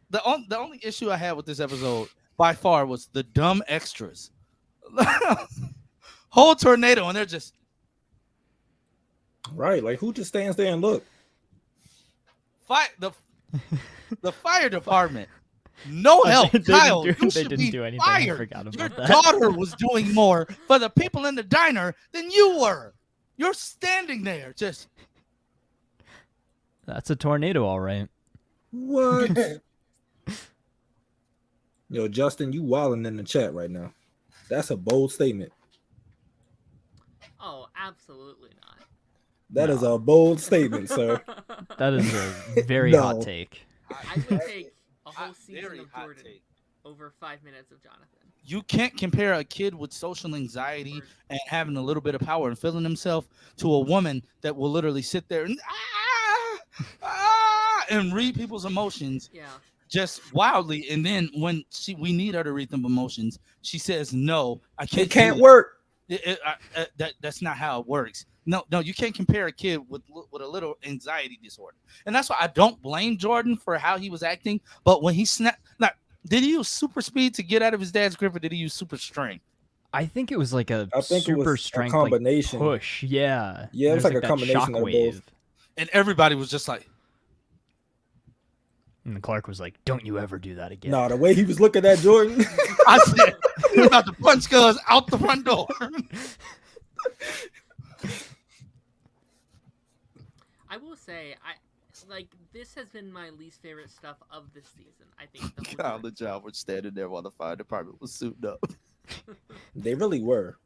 the only issue I had with this episode by far was the dumb extras. Whole tornado, and they're just right. Like who just stands there and look? The fire department. No help, Kyle. You should didn't be do anything. fired. I forgot about Your that. daughter was doing more for the people in the diner than you were. You're standing there, just. That's a tornado, all right. What? Yo, Justin, you wilding in the chat right now. That's a bold statement. Oh, absolutely not. That is a bold statement, sir. That is a very hot take. I would take a whole season of Jordan over 5 minutes of Jonathan. You can't compare a kid with social anxiety and having a little bit of power and feeling himself to a woman that will literally sit there and read people's emotions just wildly. And then when we need her to read them emotions, she says, no, I can't. It can't work. That's not how it works. No, you can't compare a kid with a little anxiety disorder. And that's why I don't blame Jordan for how he was acting. But when he snapped, did he use super speed to get out of his dad's grip, or did he use super strength? I think it was like a super strength combination. Like push. Yeah. Yeah, it was like a combination of both. And everybody was just like. And Clark was like, don't you ever do that again. No, the way he was looking at Jordan. I said, he was about to punch Cuz out the front door. I will say, like this has been my least favorite stuff of this season. I think the whole Kyle and John were standing there while the fire department was suited up. They really were.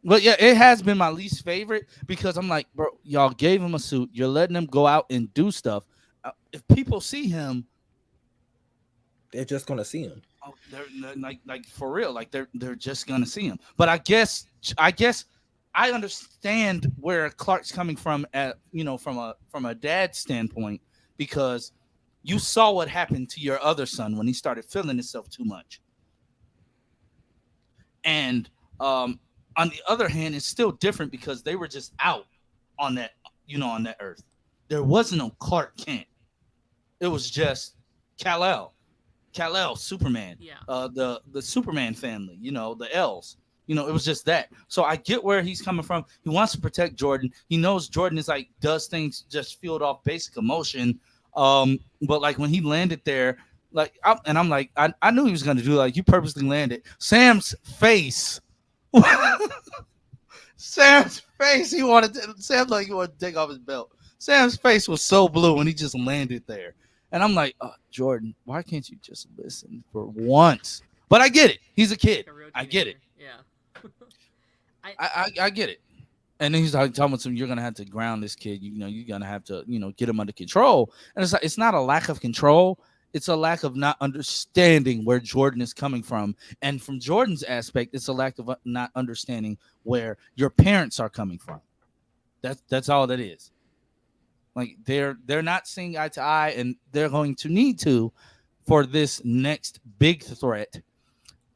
But yeah, it has been my least favorite because I'm like, bro, y'all gave him a suit. You're letting him go out and do stuff. If people see him, they're just gonna see him. Oh, they're like for real. Like they're just gonna see him. But I guess I understand where Clark's coming from at from a dad's standpoint, because you saw what happened to your other son when he started feeling himself too much. And on the other hand, it's still different because they were just out on that, on that earth. There wasn't no Clark Kent. It was just Kal-El, Superman, the Superman family, the L's. It was just that. So I get where he's coming from. He wants to protect Jordan. He knows Jordan is like does things just fueled off basic emotion. But like when he landed there, I'm like, I knew he was gonna do like you purposely landed. Sam's face. Sam's face. Sam wanted to take off his belt. Sam's face was so blue when he just landed there. And I'm like, Jordan, why can't you just listen for once? But I get it. He's a kid. I get it. Yeah. I get it. And then he's like talking to him, you're gonna have to ground this kid. You're gonna have to, get him under control. And it's like it's not a lack of control. It's a lack of not understanding where Jordan is coming from. And from Jordan's aspect, it's a lack of not understanding where your parents are coming from. That's all that is. Like they're not seeing eye to eye, and they're going to need to for this next big threat,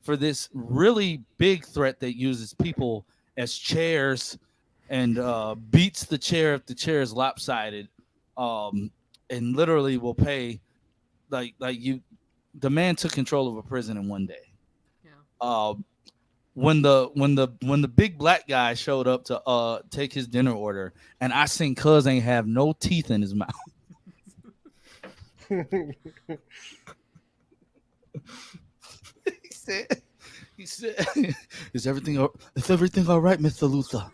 for this really big threat that uses people as chairs and beats the chair if the chair is lopsided, and literally will pay like the man took control of a prison in one day. Yeah. When the big black guy showed up to take his dinner order, and I seen Cuz ain't have no teeth in his mouth. he said, is everything all right, Mr. Luther?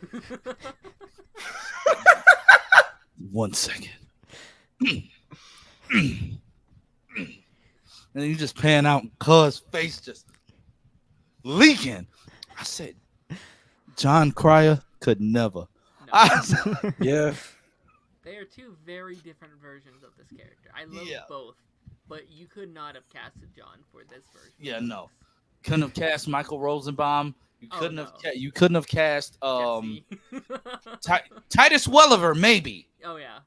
1 second. And you just pan out, and Cuz face just leaking. I said, John Cryer could never. No. Yeah. They are two very different versions of this character. I love both, but you could not have casted John for this version. Yeah, no. Couldn't have cast Michael Rosenbaum. You couldn't have cast Titus Welliver, maybe. Oh yeah.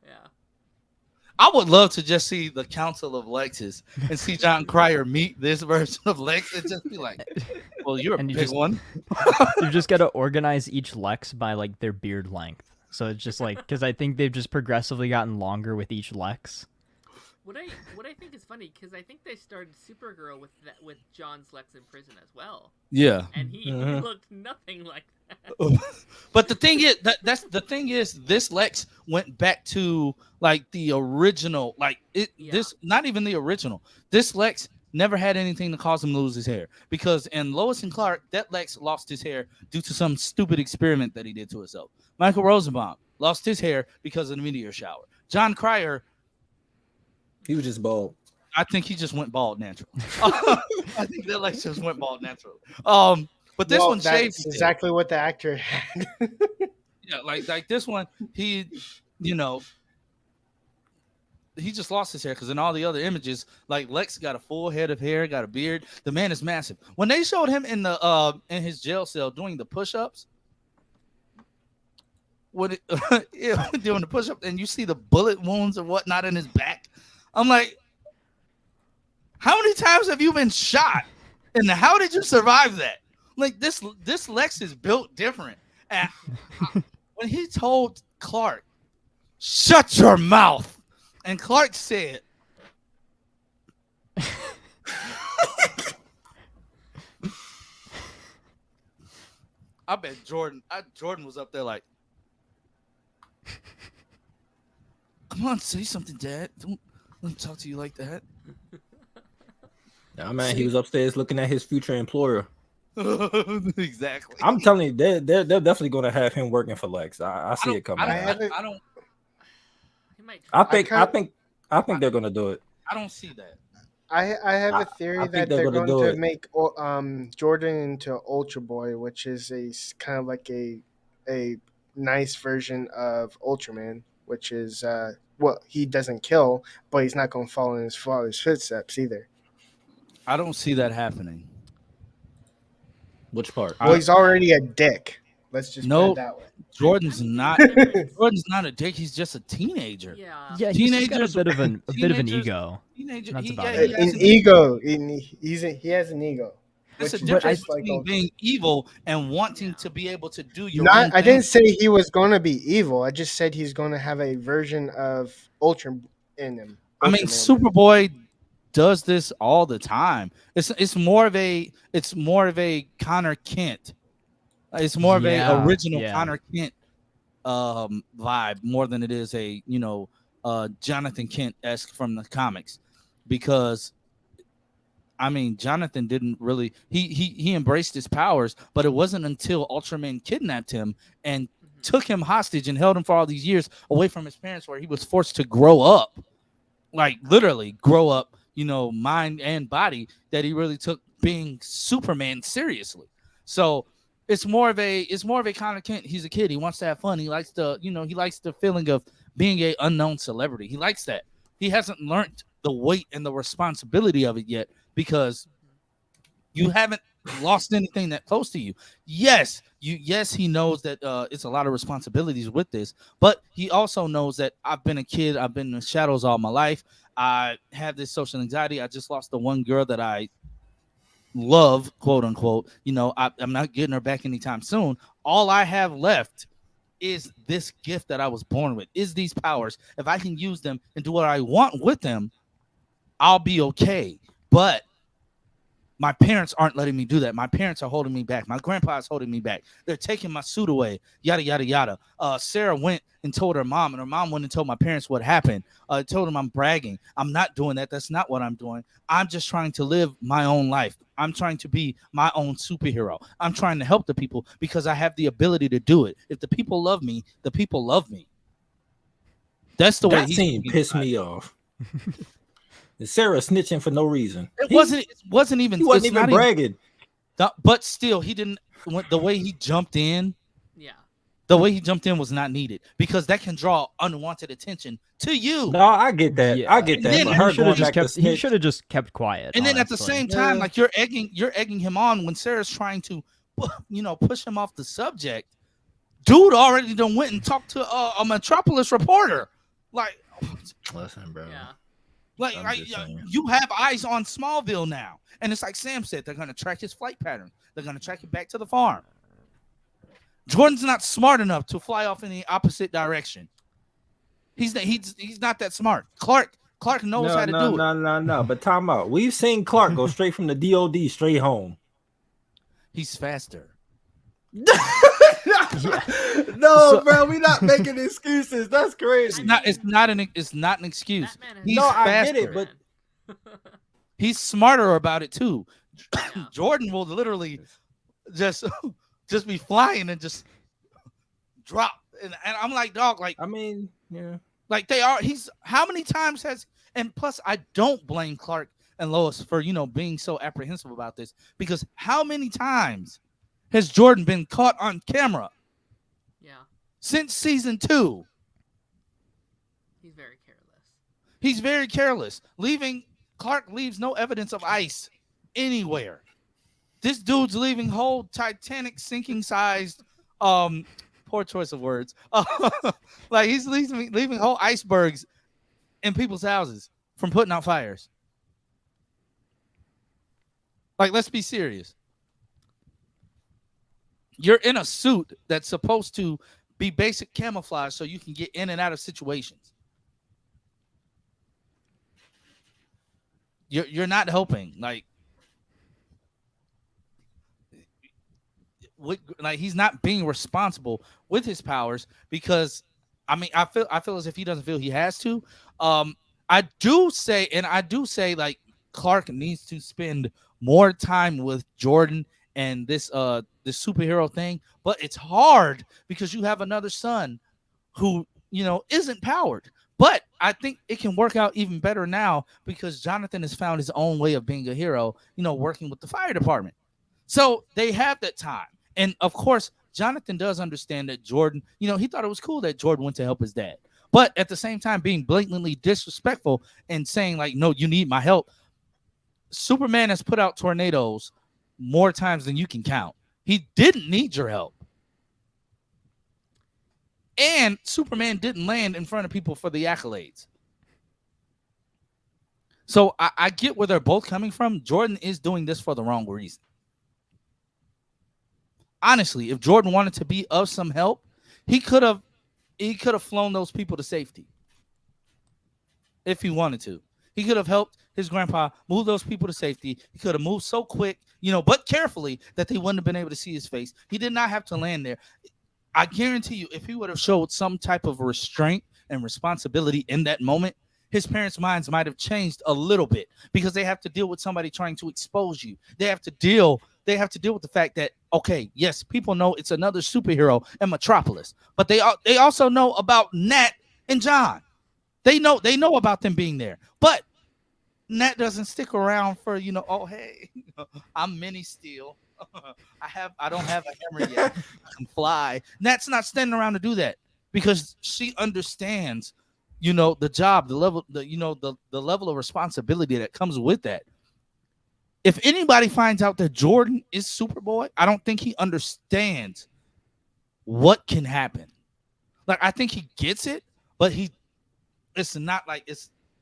I would love to just see the Council of Lexes and see John Cryer meet this version of Lex and just be like, well, you're a big one. You just got to organize each Lex by like their beard length. So it's just like, because I think they've just progressively gotten longer with each Lex. What I think is funny, because I think they started Supergirl with John's Lex in prison as well. Yeah, and he looked nothing like that. But the thing is, this Lex went back to like the original, this not even the original. This Lex never had anything to cause him to lose his hair, because in Lois and Clark, that Lex lost his hair due to some stupid experiment that he did to himself. Michael Rosenbaum lost his hair because of the meteor shower. John Cryer, he was just bald. I think he just went bald naturally. I think that Lex just went bald naturally. But this one shaved. That's exactly what the actor had. Yeah, like this one, he just lost his hair, because in all the other images, like Lex got a full head of hair, got a beard. The man is massive. When they showed him in the in his jail cell doing the push-ups, doing the push-up, and you see the bullet wounds and whatnot in his back, I'm like, how many times have you been shot? And how did you survive that? Like this Lex is built different. And when he told Clark, "Shut your mouth," and Clark said, I bet Jordan was up there like, come on, say something, Dad. Don't let him talk to you like that. Nah, man, he was upstairs looking at his future employer. Exactly. I'm telling you, they're definitely going to have him working for Lex. I see it coming. I I think they're gonna do it. I don't see that. I have a theory that they're going to make Jordan into Ultra Boy, which is kind of like a nice version of Ultraman, which is he doesn't kill, but he's not going to follow in his father's footsteps either. I don't see that happening. Which part? Well, he's already a dick. Let's just put it that way. Jordan's not a dick. He's just a teenager. Yeah, he's got a bit of an ego. Teenager, he has an ego. It's a difference between being evil and wanting to be able to do your own thing. I didn't say he was going to be evil. I just said he's going to have a version of Ultra in him. I mean, Superboy does this all the time. It's more of a Connor Kent. It's more of a original Connor Kent vibe more than it is a Jonathan Kent-esque from the comics, because I mean Jonathan didn't really he embraced his powers, but it wasn't until Ultraman kidnapped him and took him hostage and held him for all these years away from his parents, where he was forced to grow up, like literally grow up, mind and body, that he really took being Superman seriously. So it's more of a Connor Kent. He's a kid. He wants to have fun. He likes the feeling of being a unknown celebrity. He likes that. He hasn't learned the weight and the responsibility of it yet, because you haven't lost anything that close to you. Yes, he knows that it's a lot of responsibilities with this, but he also knows that I've been a kid. I've been in the shadows all my life. I have this social anxiety. I just lost the one girl that I love, quote unquote. I'm not getting her back anytime soon. All I have left is this gift that I was born with, is these powers. If I can use them and do what I want with them, I'll be okay. But my parents aren't letting me do that. My parents are holding me back. My grandpa is holding me back. They're taking my suit away. Yada, yada, yada. Sarah went and told her mom, and her mom went and told my parents what happened. Told them I'm bragging. I'm not doing that. That's not what I'm doing. I'm just trying to live my own life. I'm trying to be my own superhero. I'm trying to help the people because I have the ability to do it. If the people love me, the people love me. That's the way that scene pissed me off. Sarah snitching for no reason. It wasn't even. He wasn't even bragging. But still, he didn't. The way he jumped in. Yeah. The way he jumped in was not needed, because that can draw unwanted attention to you. No, I get that. Yeah. I get that. But he should have just kept quiet. And then at the same time, like you're egging him on when Sarah's trying to, push him off the subject. Dude already done went and talked to a Metropolis reporter. Like, listen, bro. Yeah. Like you have eyes on Smallville now, and it's like Sam said, they're going to track his flight pattern. They're going to track him back to the farm. Jordan's not smart enough to fly off in the opposite direction. He's not that smart. Clark knows how to do it. No. But time out. We've seen Clark go straight from the DOD straight home. He's faster. No, bro, we're not making excuses. That's crazy. It's not an excuse. He's faster. I get it, but he's smarter about it too. Jordan will literally just be flying and just drop. And I'm like, dog, like, I mean, yeah. Like how many times has, and plus I don't blame Clark and Lois for, being so apprehensive about this, because how many times has Jordan been caught on camera? Yeah. Since season 2. He's very careless. Clark leaves no evidence of ice anywhere. This dude's leaving whole Titanic sinking sized, poor choice of words. Like he's leaving whole icebergs in people's houses from putting out fires. Like, let's be serious. You're in a suit that's supposed to be basic camouflage so you can get in and out of situations. You're not helping. Like he's not being responsible with his powers, because I mean I feel as if he doesn't feel he has to. I do say like Clark needs to spend more time with Jordan and this superhero thing, but it's hard because you have another son who isn't powered. But I think it can work out even better now because Jonathan has found his own way of being a hero, working with the fire department. So they have that time. And of course, Jonathan does understand that Jordan, he thought it was cool that Jordan went to help his dad. But at the same time, being blatantly disrespectful and saying, like, no, you need my help. Superman has put out tornadoes more times than you can count. He didn't need your help. And Superman didn't land in front of people for the accolades. So I get where they're both coming from. Jordan is doing this for the wrong reason. Honestly, if Jordan wanted to be of some help, he could have flown those people to safety. If he wanted to. He could have helped his grandpa move those people to safety. He could have moved so quick, but carefully that they wouldn't have been able to see his face. He did not have to land there. I guarantee you, if he would have showed some type of restraint and responsibility in that moment, his parents' minds might have changed a little bit because they have to deal with somebody trying to expose you. They have to deal with the fact that, okay, yes, people know it's another superhero in Metropolis, but they also know about Nat and John. They know about them being there, but Nat doesn't stick around for, oh, hey, I'm Mini Steel. I don't have a hammer yet. I can fly. Nat's not standing around to do that because she understands, the job, the level, the level of responsibility that comes with that. If anybody finds out that Jordan is Superboy, I don't think he understands what can happen. Like, I think he gets it, but it's not like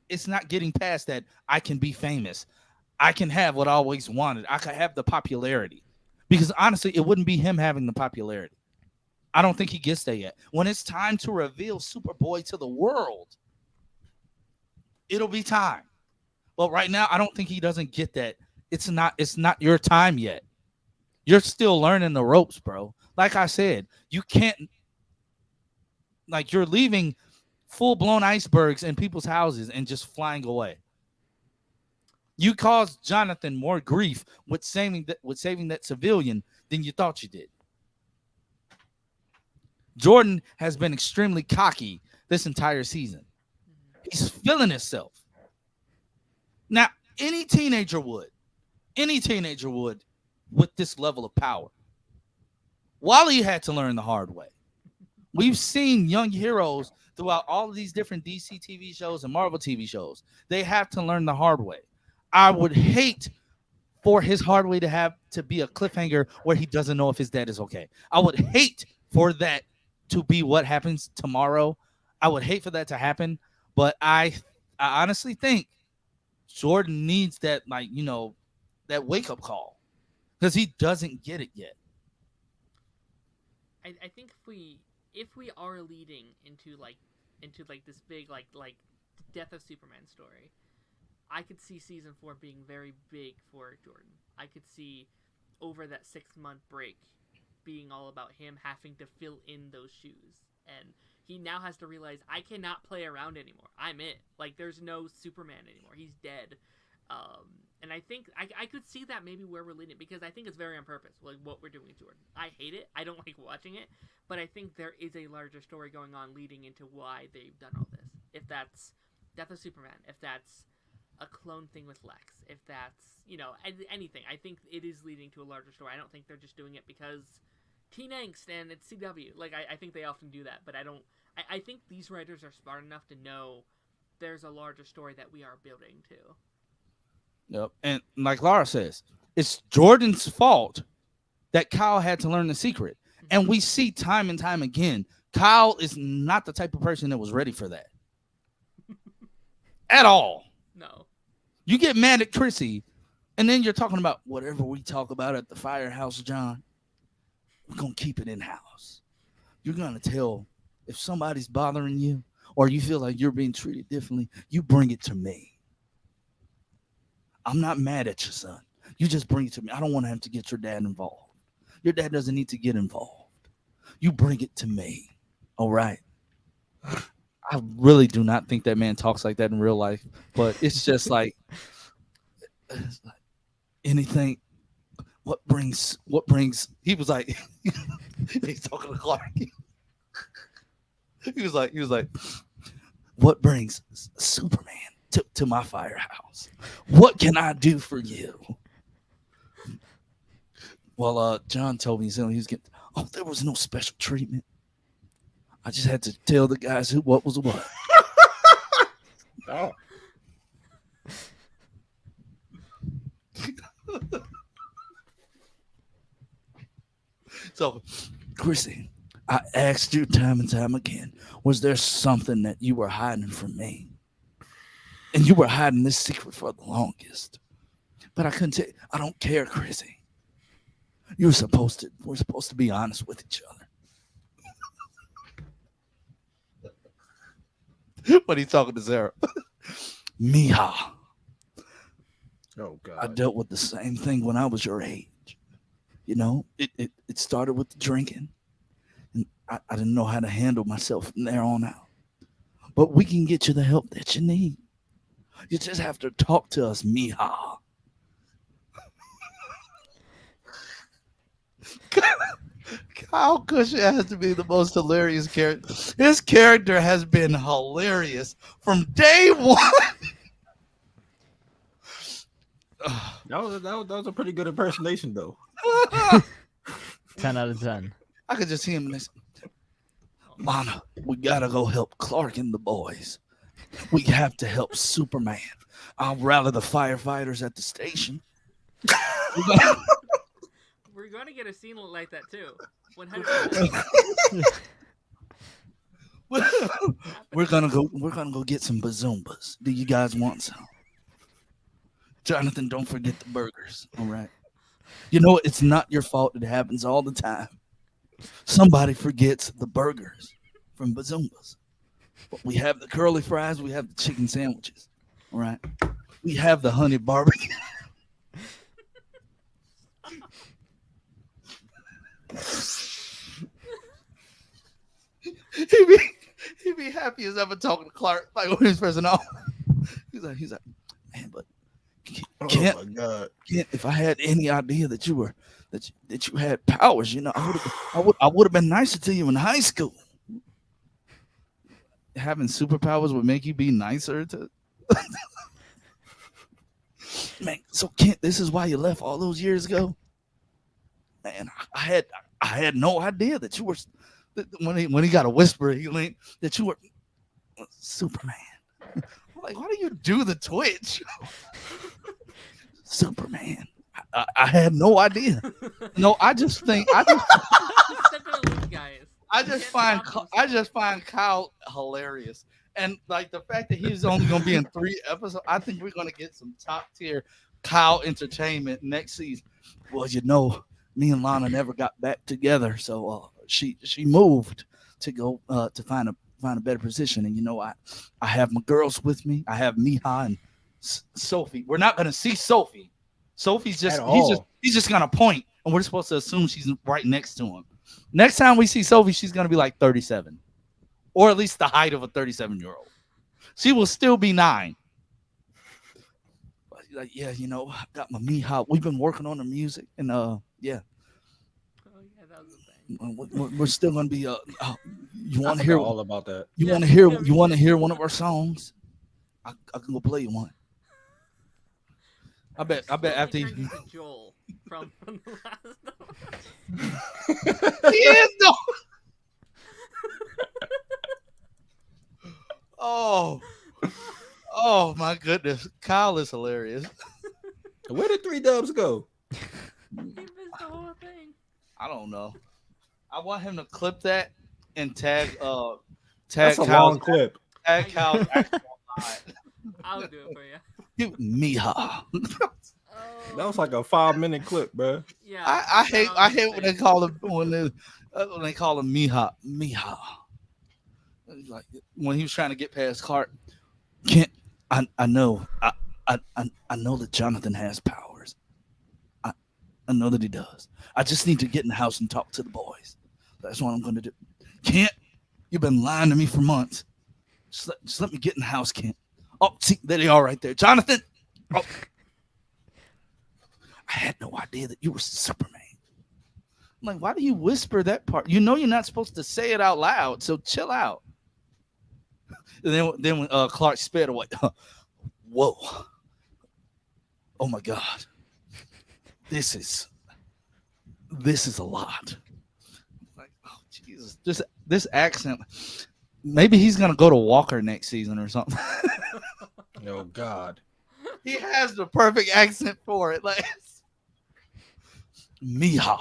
it's not getting past that. I can be famous. I can have what I always wanted. I could have the popularity. Because honestly, it wouldn't be him having the popularity. I don't think he gets there yet. When it's time to reveal Superboy to the world, it'll be time. But right now, I don't think he doesn't get that. It's not your time yet. You're still learning the ropes, bro. Like I said, you can't, like, you're leaving full-blown icebergs in people's houses and just flying away. You caused Jonathan more grief with saving that civilian than you thought you did. Jordan has been extremely cocky this entire season. He's feeling himself. Now, any teenager would with this level of power. Wally had to learn the hard way. We've seen young heroes throughout all of these different DC TV shows and Marvel TV shows. They have to learn the hard way. I would hate for his hard way to be a cliffhanger where he doesn't know if his dad is okay. I would hate for that to be what happens tomorrow. I would hate for that to happen, but I honestly think Jordan needs that, like, that wake-up call because he doesn't get it yet. I think if we are leading into this big like Death of Superman story, I could see season 4 being very big for Jordan. I could see over that 6-month break being all about him having to fill in those shoes. And he now has to realize, I cannot play around anymore. I'm it. Like, there's no Superman anymore. He's dead. And I think I could see that maybe where we're leading, because I think it's very on purpose, like what we're doing with Jordan. I hate it. I don't like watching it. But I think there is a larger story going on leading into why they've done all this. If that's Death of Superman, if that's a clone thing with Lex, if that's, anything. I think it is leading to a larger story. I don't think they're just doing it because teen angst and it's CW. Like, I think they often do that, but I think these writers are smart enough to know there's a larger story that we are building to. Yep. And like Laura says, it's Jordan's fault that Kyle had to learn the secret. Mm-hmm. And we see time and time again, Kyle is not the type of person that was ready for that. At all. No. You get mad at Chrissy, and then you're talking about whatever we talk about at the firehouse, John. We're going to keep it in-house. You're going to tell if somebody's bothering you or you feel like you're being treated differently, you bring it to me. I'm not mad at you, son. You just bring it to me. I don't want to have to get your dad involved. Your dad doesn't need to get involved. You bring it to me. All right? I really do not think that man talks like that in real life, but it's just like anything. What brings, he was like, he's talking to Clark. He was like, what brings Superman to my firehouse? What can I do for you? Well, John told me he was getting. Oh, there was no special treatment. I just had to tell the guys what was what. Oh. So, Chrissy, I asked you time and time again, was there something that you were hiding from me? And you were hiding this secret for the longest. But I couldn't tell you. I don't care, Chrissy. We're supposed to be honest with each other. What are you talking to Sarah? Mija. Oh, God. I dealt with the same thing when I was your age. You know, it started with the drinking. And I didn't know how to handle myself from there on out. But we can get you the help that you need. You just have to talk to us, Mija. Kyle Cushing has to be the most hilarious character. His character has been hilarious from day one. That was a pretty good impersonation, though. 10 out of 10. I could just see him in this. Lana, we gotta go help Clark and the boys. We have to help Superman. I'll rally the firefighters at the station. We're going to get a scene like that too. 100%. We're gonna go get some bazoombas. Do you guys want some? Jonathan, don't forget the burgers. All right. You know, it's not your fault. It happens all the time. Somebody forgets the burgers from bazoombas. We have the curly fries. We have the chicken sandwiches. All right. We have the honey barbecue. He'd be happy as ever talking to Clark. Like when he's first off. He's like, man, but Kent, oh my God. Kent, if I had any idea that you were that you had powers, you know, I would have been nicer to you in high school. Having superpowers would make you be nicer to. Man, so Kent, this is why you left all those years ago. Man, I had no idea that you were when he got a whisper, he linked that you were Superman. I'm like, why do you do the Twitch? Superman. I had no idea. No, I just find Kyle hilarious. And like the fact that he's only gonna be in 3 episodes, I think we're gonna get some top tier Kyle entertainment next season. Well, you know, me and Lana never got back together, so she moved to go to find a better position. And you know, I have my girls with me. I have Mija and Sophie. We're not gonna see Sophie. Sophie's just he's just gonna point, and we're supposed to assume she's right next to him. Next time we see Sophie, she's gonna be like 37, or at least the height of a 37-year-old. She will still be 9. But like, yeah, you know, I got my Mija. We've been working on the music, and yeah. Oh yeah, that was the thing. We're still gonna be you want to hear all about that? You want to hear one of our songs? I can go play you one. I bet after you Joel from the last he is no. Oh my goodness. Kyle is hilarious. Where did 3 Dubs go? He missed the whole thing. I don't know. I want him to clip that and tag That's a long clip. Tag Kyle's actual line. I'll do it for you. Mija. That was like a 5-minute clip, bro. Yeah. I hate when they call him when they call him Mija. Like when he was trying to get past Clark. I know that Jonathan has powers. I know that he does. I just need to get in the house and talk to the boys. That's what I'm going to do. Kent, you've been lying to me for months. Just let me get in the house, Kent. Oh, see, there they are right there. Jonathan. Oh. I had no idea that you were Superman. I'm like, why do you whisper that part? You know you're not supposed to say it out loud, so chill out. And then when Clark sped away, whoa, oh my God, this is a lot. Like, oh Jesus, this accent. Maybe he's gonna go to Walker next season or something. Oh God, he has the perfect accent for it. Like, Mija.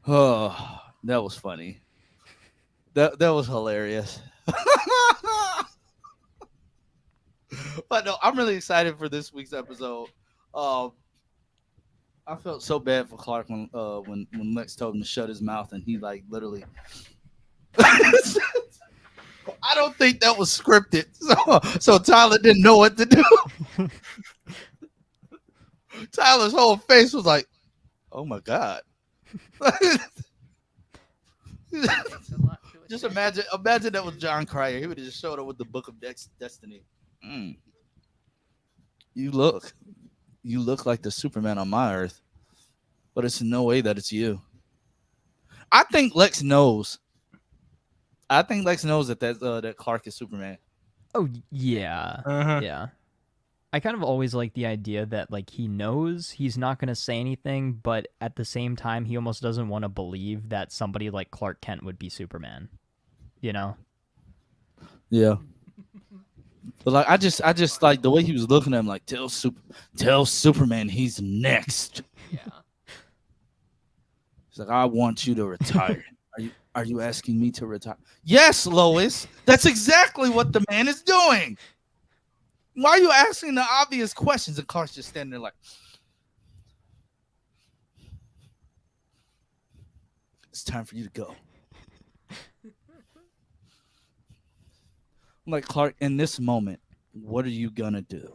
Oh, that was funny. That was hilarious. But no, I'm really excited for this week's episode. I felt so bad for Clark when Lex told him to shut his mouth, and he like literally. I don't think that was scripted, so Tyler didn't know what to do. Tyler's whole face was like, "Oh my God." Just imagine that was John Cryer. He would have just showed up with the Book of Destiny. You look like the Superman on my Earth, but it's no way that it's you. I think Lex knows. that Clark is Superman. Oh yeah, yeah. I kind of always like the idea that like he knows he's not going to say anything, but at the same time he almost doesn't want to believe that somebody like Clark Kent would be Superman. You know? Yeah. But like I just like the way he was looking at him, like tell Superman he's next. Yeah. He's like, I want you to retire. Are you asking me to retire? Yes, Lois. That's exactly what the man is doing. Why are you asking the obvious questions? And Clark's just standing there like, it's time for you to go. I'm like, Clark, in this moment, what are you gonna do?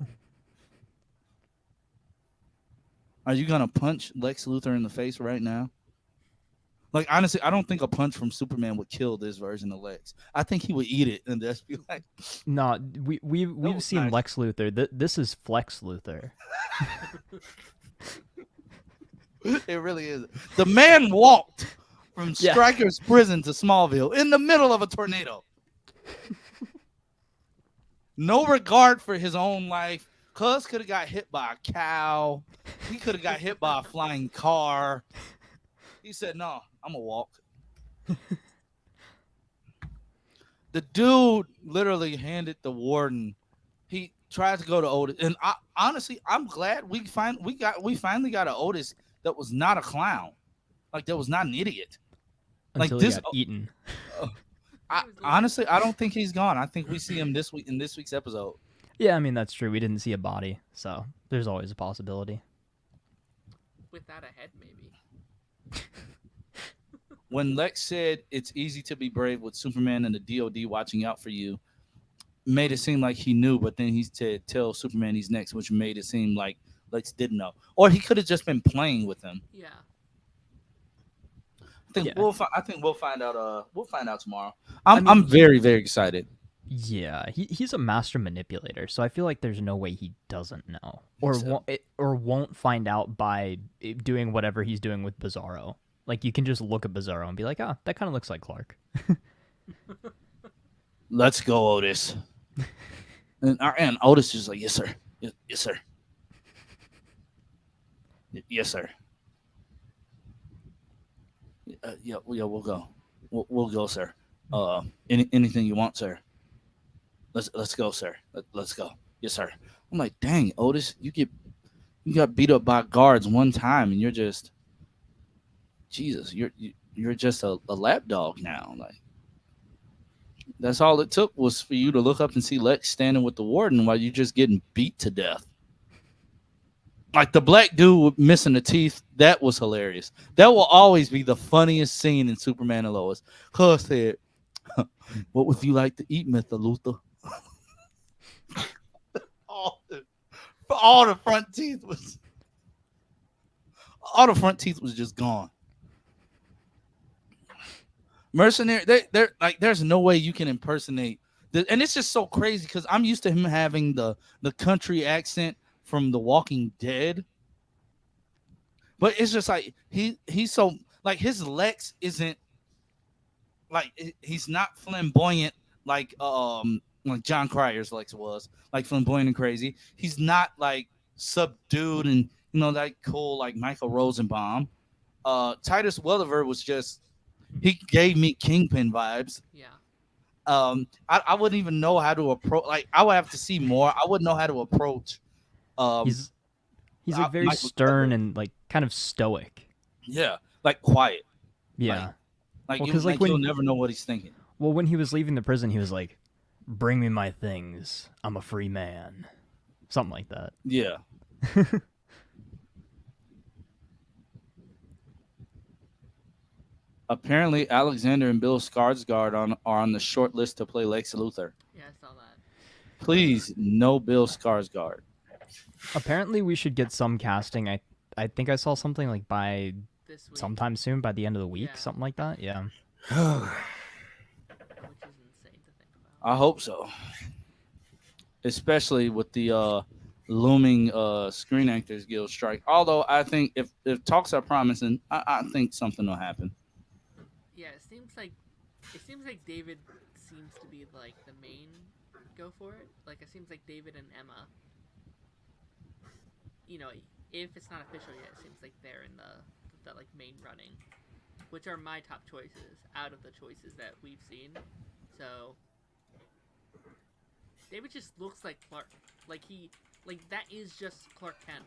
Are you gonna punch Lex Luthor in the face right now? Like, honestly, I don't think a punch from Superman would kill this version of Lex. I think he would eat it and just be like, no, we've seen nice. Lex Luthor. This is Flex Luthor. It really is. The man walked from Stryker's prison to Smallville in the middle of a tornado. No regard for his own life. Cuz could have got hit by a cow. He could have got hit by a flying car. He said, no, I'm going to walk. The dude literally handed the warden. He tried to go to Otis. And honestly, I'm glad we finally got an Otis that was not a clown. Like, that was not an idiot. Until like this he got eaten. Honestly, I don't think he's gone. I think we see him this week in this week's episode. Yeah, I mean, that's true. We didn't see a body, so there's always a possibility. Without a head, maybe. When Lex said it's easy to be brave with Superman and the DOD watching out for you, made it seem like he knew, but then he said, tell Superman he's next, which made it seem like Lex didn't know. Or he could have just been playing with him. Yeah. I think we'll find out. We'll find out tomorrow. I'm very, very excited. Yeah, he's a master manipulator, so I feel like there's no way he doesn't know, or won't find out by doing whatever he's doing with Bizarro. Like, you can just look at Bizarro and be like, that kind of looks like Clark. Let's go, Otis. and Otis is like, yes, sir. Yes, sir. Yes, sir. Yeah, we'll go. We'll go, sir. Anything you want, sir. Let's go, sir. Let's go. Yes, sir. I'm like, dang, Otis, you got beat up by guards one time, and you're just, Jesus, you're just a lapdog now. Like, that's all it took was for you to look up and see Lex standing with the warden while you're just getting beat to death. Like the black dude missing the teeth, that was hilarious. That will always be the funniest scene in Superman and Lois. Cuz said, what would you like to eat, Mr. Luthor? all the front teeth was just gone. Mercenary, they're like, there's no way you can impersonate and it's just so crazy because I'm used to him having the country accent from The Walking Dead, but it's just like he's so like his Lex isn't like he's not flamboyant like John Cryer's Lex was, like flamboyant and crazy. He's not like subdued and that cool like Michael Rosenbaum. Titus Welliver was just he gave me Kingpin vibes. Yeah. I wouldn't even know how to approach. Like I would have to see more. I wouldn't know how to approach. He's like very stern and like kind of stoic. Yeah, like quiet. Yeah, like you'll never know what he's thinking. Well, when he was leaving the prison, he was like, "Bring me my things. I'm a free man." Something like that. Yeah. Apparently, Alexander and Bill Skarsgård are on the short list to play Lex Luthor. Yeah, I saw that. Please, no Bill Skarsgård. Apparently, we should get some casting. I think I saw something like by this week. Sometime soon, by the end of the week, something like that. Yeah. Which is insane to think about. I hope so. Especially with the looming Screen Actors Guild strike. Although I think if talks are promising, I think something will happen. Yeah, it seems like David seems to be like the main go for it. Like it seems like David and Emma. If it's not official yet, it seems like they're in the like main running, which are my top choices out of the choices that we've seen. So David just looks like Clark. Like that is just Clark Kent.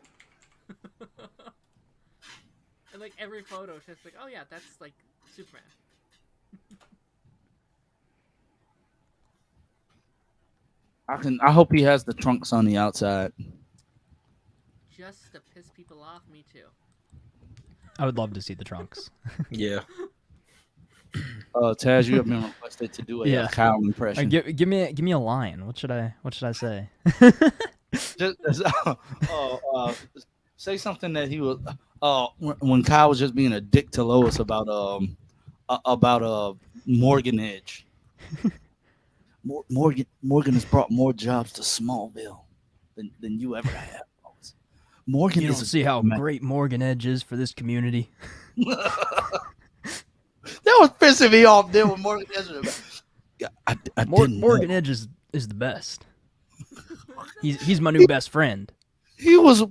And like every photo is just like, oh yeah, that's like Superman. I hope he has the trunks on the outside. Just to piss people off, me too. I would love to see the trunks. Yeah. Taz, you have been requested to do a Kyle impression. Give me a line. What should I say? Say something that he was when Kyle was just being a dick to Lois about Morgan Edge. Morgan has brought more jobs to Smallville than you ever have. Morgan, you don't see how great Morgan Edge is for this community. That was pissing me off there with Morgan Edge. Morgan Edge is the best. He's my new best friend. He was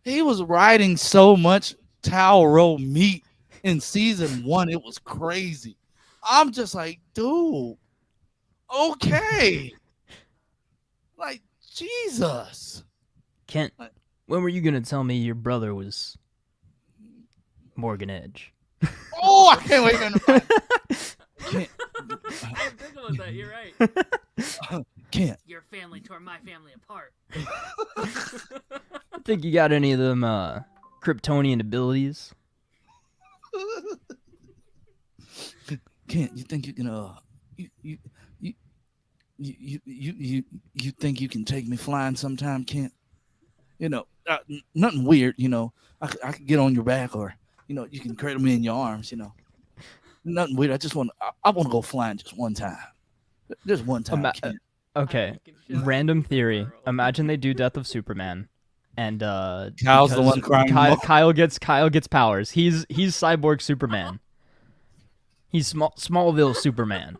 riding so much towel roll meat in season 1. It was crazy. I'm just like, dude, okay. Like, Jesus. Kent, when were you going to tell me your brother was Morgan Edge? Oh, I can't wait to find I have been with that, you're right. Kent. Your family tore my family apart. Think you got any of them Kryptonian abilities? Kent, you think you can you think you can take me flying sometime, Kent? Nothing weird, I could get on your back, or you can cradle me in your arms, nothing weird. I want to go flying just one time. Just one time. Okay. Random theory. Imagine they do Death of Superman, and Kyle's the one crying. Kyle gets powers. He's Cyborg Superman. He's Smallville Superman.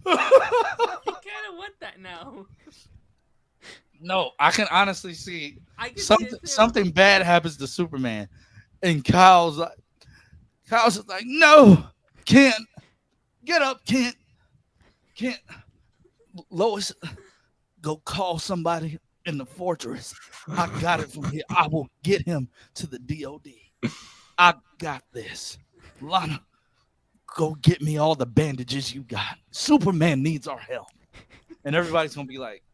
I kind of want that now. No, I can honestly see something bad happens to Superman, and Kyle's like, no, Kent, get up, Kent, Lois, go call somebody in the fortress. I got it from here. I will get him to the DOD. I got this. Lana, go get me all the bandages you got. Superman needs our help. And everybody's going to be like,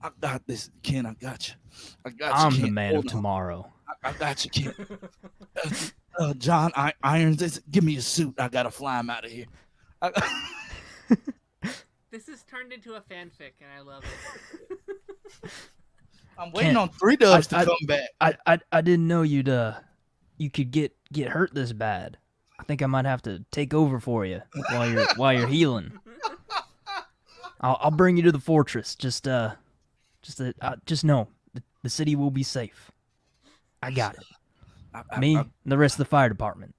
I got this, Ken. I got you. I'm the man of tomorrow. I got you, Ken. John Irons, give me a suit. I got to fly him out of here. This has turned into a fanfic, and I love it. I'm waiting on 3 Dubs to come back. I didn't know you could get hurt this bad. I think I might have to take over for you while you're healing. I'll bring you to the fortress. Just know The city will be safe. I got it. Me and the rest of the fire department.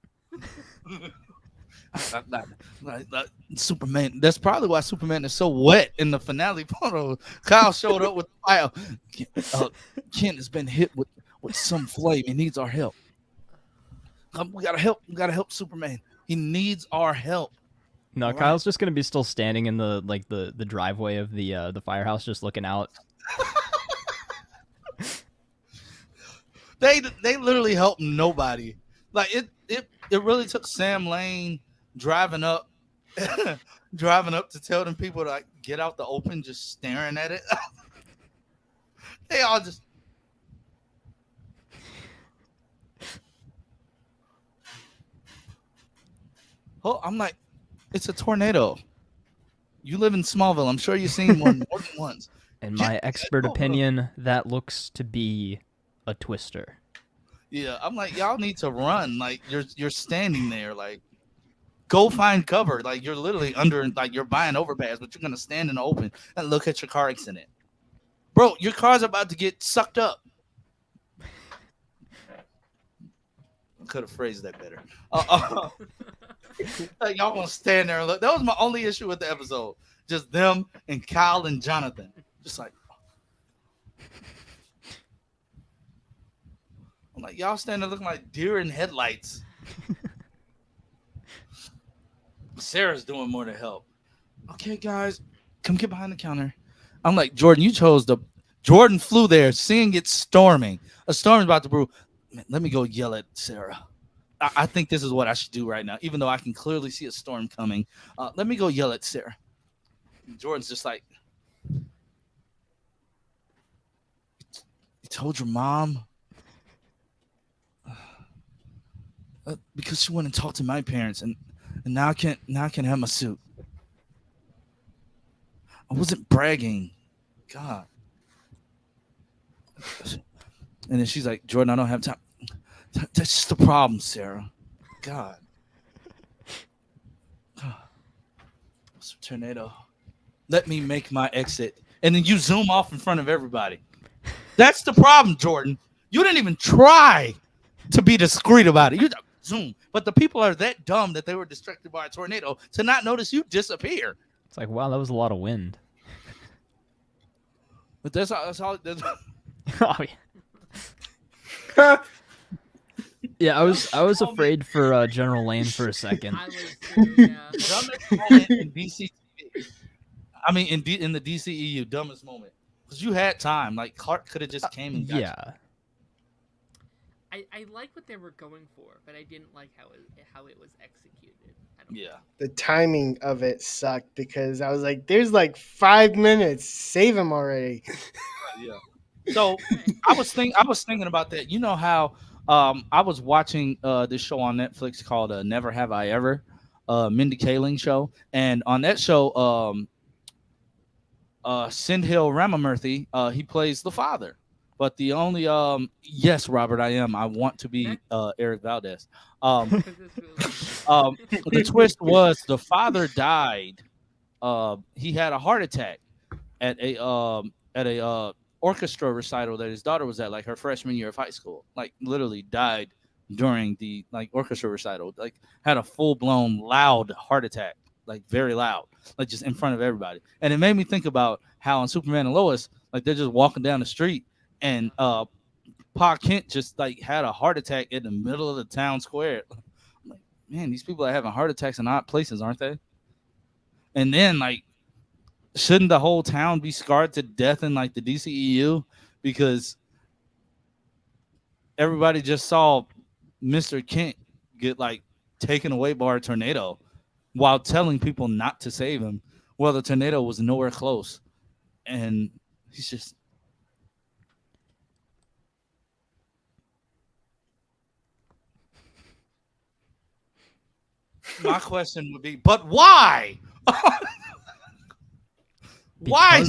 Superman. That's probably why Superman is so wet in the finale photo. Kyle showed up with fire. Kent has been hit with some flame. He needs our help. We gotta help. We gotta help Superman. He needs our help. No, all Kyle's right. Just gonna be still standing in the driveway of the firehouse, just looking out. They literally helped nobody. Like it really took Sam Lane driving up to tell them people to like get out the open, just staring at it. They all just. Oh, I'm like, it's a tornado. You live in Smallville. I'm sure you've seen one more than once. In my expert opinion, that looks to be a twister. Yeah, I'm like, y'all need to run. Like you're standing there, like go find cover. Like you're literally under, like you're buying overpass, but you're gonna stand in the open and look at your car accident. Bro, your car's about to get sucked up. I could have phrased that better. Like, y'all gonna stand there and look. That was my only issue with the episode. Just them and Kyle and Jonathan. Just like, I'm like, y'all standing there looking like deer in headlights. Sarah's doing more to help. Okay, guys, come get behind the counter. I'm like, Jordan, Jordan flew there seeing it storming. A storm is about to brew. Man, let me go yell at Sarah. I think this is what I should do right now, even though I can clearly see a storm coming. Let me go yell at Sarah. And Jordan's just like, you told your mom? Because she went and talked to my parents, and now I can't have my suit. I wasn't bragging. God. And then she's like, Jordan, I don't have time. That's just the problem, Sarah. God. It's a tornado. Let me make my exit. And then you zoom off in front of everybody. That's the problem, Jordan. You didn't even try to be discreet about it. You zoom. But the people are that dumb that they were distracted by a tornado to not notice you disappear. It's like, wow, that was a lot of wind. But that's all. Oh, yeah. Yeah, I was afraid for General Lane for a second. I was too, yeah. Dumbest moment in DC. I mean, in the DCEU, dumbest moment because you had time. Like Clark could have just came and got you. I like what they were going for, but I didn't like how it was executed. The timing of it sucked because I was like, "There's like 5 minutes. Save him already." Yeah. So I was thinking about that. You know how I was watching this show on Netflix called Never Have I Ever, Mindy Kaling show, and on that show, Sindhil Ramamurthy, he plays the father. But the only yes, Robert, I am. I want to be Eric Valdez. The twist was the father died. He had a heart attack at a orchestra recital that his daughter was at, like her freshman year of high school. Like literally died during the orchestra recital. Like had a full blown loud heart attack, like very loud, like just in front of everybody. And it made me think about how on Superman and Lois, like they're just walking down the street and Pa Kent just like had a heart attack in the middle of the town square. I'm like, man, these people are having heart attacks in odd places, aren't they? And then like, shouldn't the whole town be scarred to death in like the DCEU because everybody just saw Mr. Kent get like taken away by a tornado while telling people not to save him? Well, the tornado was nowhere close, and he's just. My question would be, but why? Why?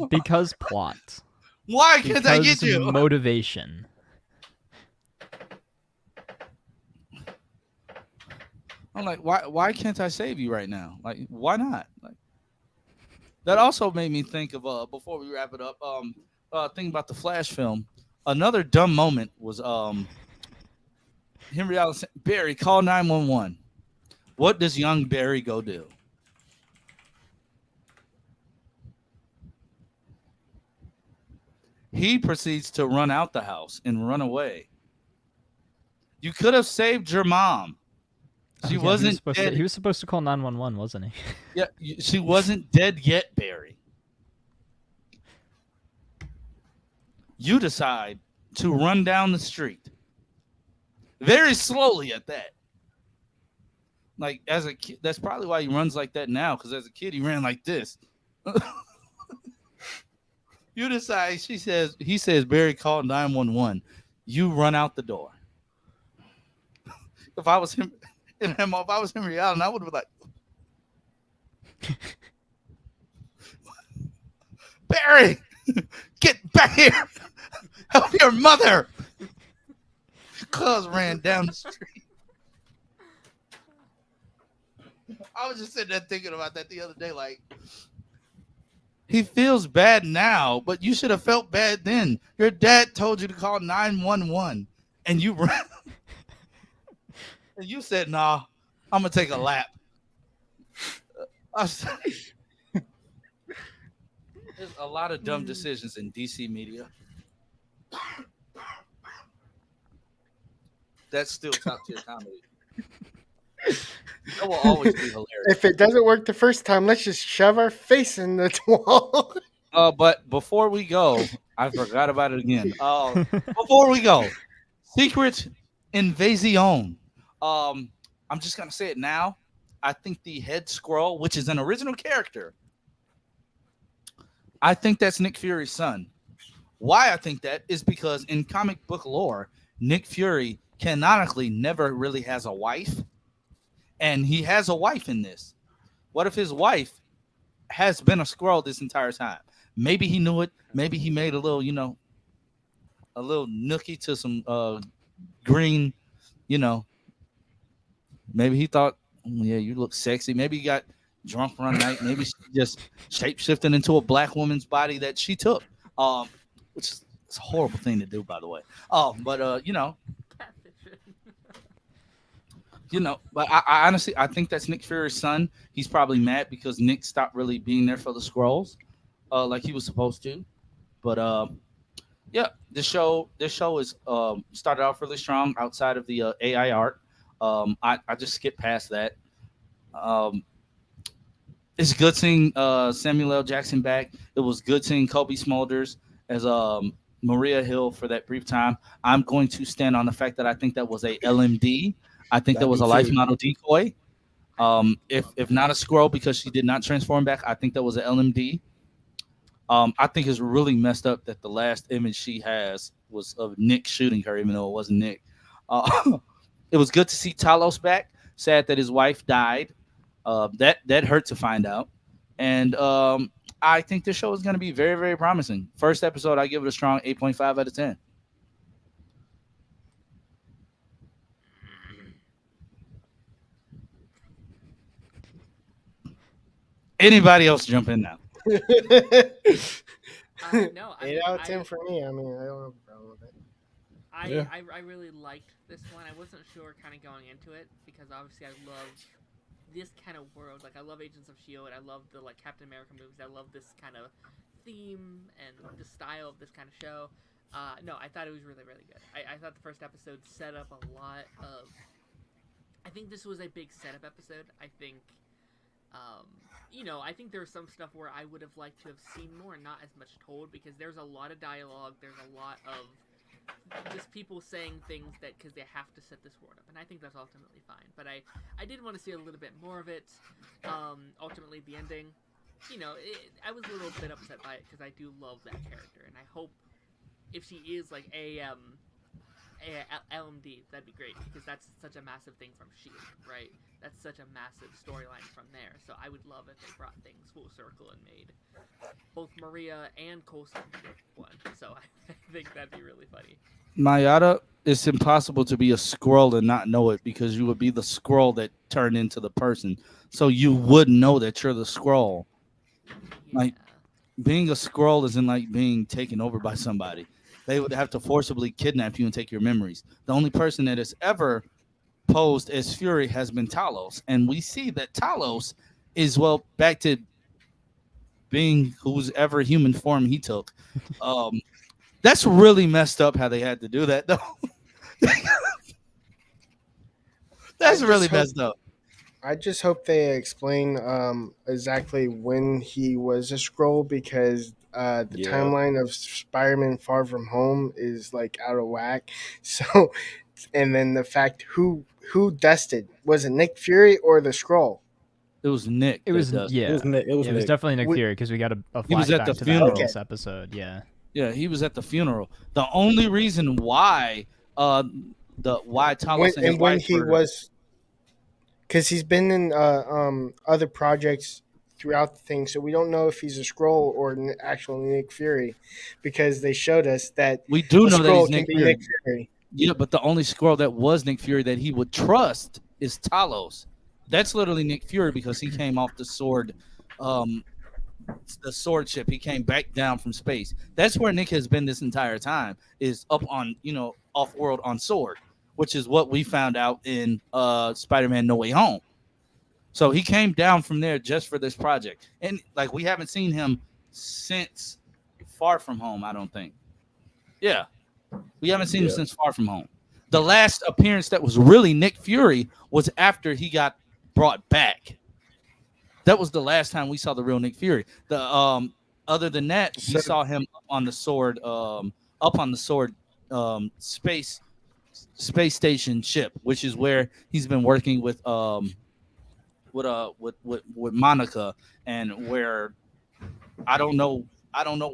Because plot. Why can't I get you? Motivation. I'm like, why can't I save you right now? Like, why not? Like, that also made me think of before we wrap it up, thinking about the Flash film. Another dumb moment was Henry Allen said, Barry, call 911. What does young Barry go do? He proceeds to run out the house and run away. You could have saved your mom. She wasn't dead. He was supposed to call 911, wasn't he? Yeah, she wasn't dead yet, Barry. You decide to run down the street. Very slowly at that. Like, as a kid, that's probably why he runs like that now, because as a kid, he ran like this. You decide, he says, Barry, call 911. You run out the door. If I was him, if I was Henry Allen, I would have been like, Barry, get back here. Help your mother. Cuz ran down the street. I was just sitting there thinking about that the other day. Like, he feels bad now, but you should have felt bad then. Your dad told you to call 911 and you ran. And you said, nah, I'm going to take a lap. There's a lot of dumb decisions in DC media. That's still top tier comedy. That will always be hilarious. If it doesn't work the first time, let's just shove our face in the wall. But before we go, I forgot about it again. Before we go, Secret Invasion. I'm just gonna say it now. I think the head scroll, which is an original character, I think that's Nick Fury's son. Why I think that is because in comic book lore, Nick Fury canonically never really has a wife, and he has a wife in this. What if his wife has been a Skrull this entire time? Maybe he knew it. Maybe he made a little, a little nookie to some green, Maybe he thought, yeah, you look sexy. Maybe he got drunk one night. Maybe she just shape-shifted into a black woman's body that she took, which is a horrible thing to do, by the way. But but I honestly, I think that's Nick Fury's son. He's probably mad because Nick stopped really being there for the Skrulls, like he was supposed to. But yeah, this show is started off really strong outside of the AI art. I just skipped past that. It's good seeing Samuel L. Jackson back. It was good seeing Kobe Smulders as Maria Hill for that brief time. I'm going to stand on the fact that I think that was a LMD. I think that was a life model decoy. If not a Skrull because she did not transform back, I think that was an LMD. I think it's really messed up that the last image she has was of Nick shooting her, even though it wasn't Nick. It was good to see Talos back. Sad that his wife died. That hurt to find out. And I think this show is going to be very, very promising. First episode, I give it a strong 8.5 out of 10. Anybody else jump in now? No, 8 out of 10 for me. I mean, I don't have a problem with it. I really liked this one. I wasn't sure kind of going into it because obviously I love this kind of world. Like, I love Agents of S.H.I.E.L.D. I love the Captain America movies. I love this kind of theme and the style of this kind of show. No, I thought it was really, really good. I thought the first episode set up a lot of... I think this was a big setup episode. I think... I think there's some stuff where I would have liked to have seen more and not as much told because there's a lot of dialogue. There's a lot of just people saying things that because they have to set this world up, and I think that's ultimately fine. But I did want to see a little bit more of it. Ultimately, the ending, I was a little bit upset by it because I do love that character, and I hope if she is like a LMD, that'd be great because that's such a massive thing from S.H.I.E.L.D., right? That's such a massive storyline from there. So I would love if they brought things full circle and made both Maria and Coulson one. So I think that'd be really funny. Mayada, it's impossible to be a Skrull and not know it because you would be the Skrull that turned into the person. So you would know that you're the Skrull. Yeah. Like, being a Skrull isn't like being taken over by somebody. they would have to forcibly kidnap you and take your memories. The only person that has ever posed as Fury has been Talos, and we see that Talos is back to being whose ever human form he took. That's really messed up how they had to do that, though. That's really messed up. I just hope they explain exactly when he was a Skrull, because the timeline of Spider-Man Far From Home is like out of whack. So, and then the fact who dusted, was it Nick Fury or the Skrull? It was Nick. It was It was definitely Nick Fury, because we got a flashback to that in this episode. Yeah, he was at the funeral. The only reason why Talos and his wife was, because he's been in other projects throughout the thing, so we don't know if he's a Skrull or actual Nick Fury, because they showed us that we do know that he's Nick Fury. Yeah, but the only Skrull that was Nick Fury that he would trust is Talos. That's literally Nick Fury, because he came off the sword ship. He came back down from space. That's where Nick has been this entire time, is up on, off world on sword, which is what we found out in Spider-Man No Way Home. So he came down from there just for this project. And like, we haven't seen him since Far From Home, I don't think. Yeah. We haven't seen him since Far From Home. The last appearance that was really Nick Fury was after he got brought back. That was the last time we saw the real Nick Fury. Other than that, we saw him on the sword, up on the sword space station ship, which is where he's been working with Monica, and where I don't know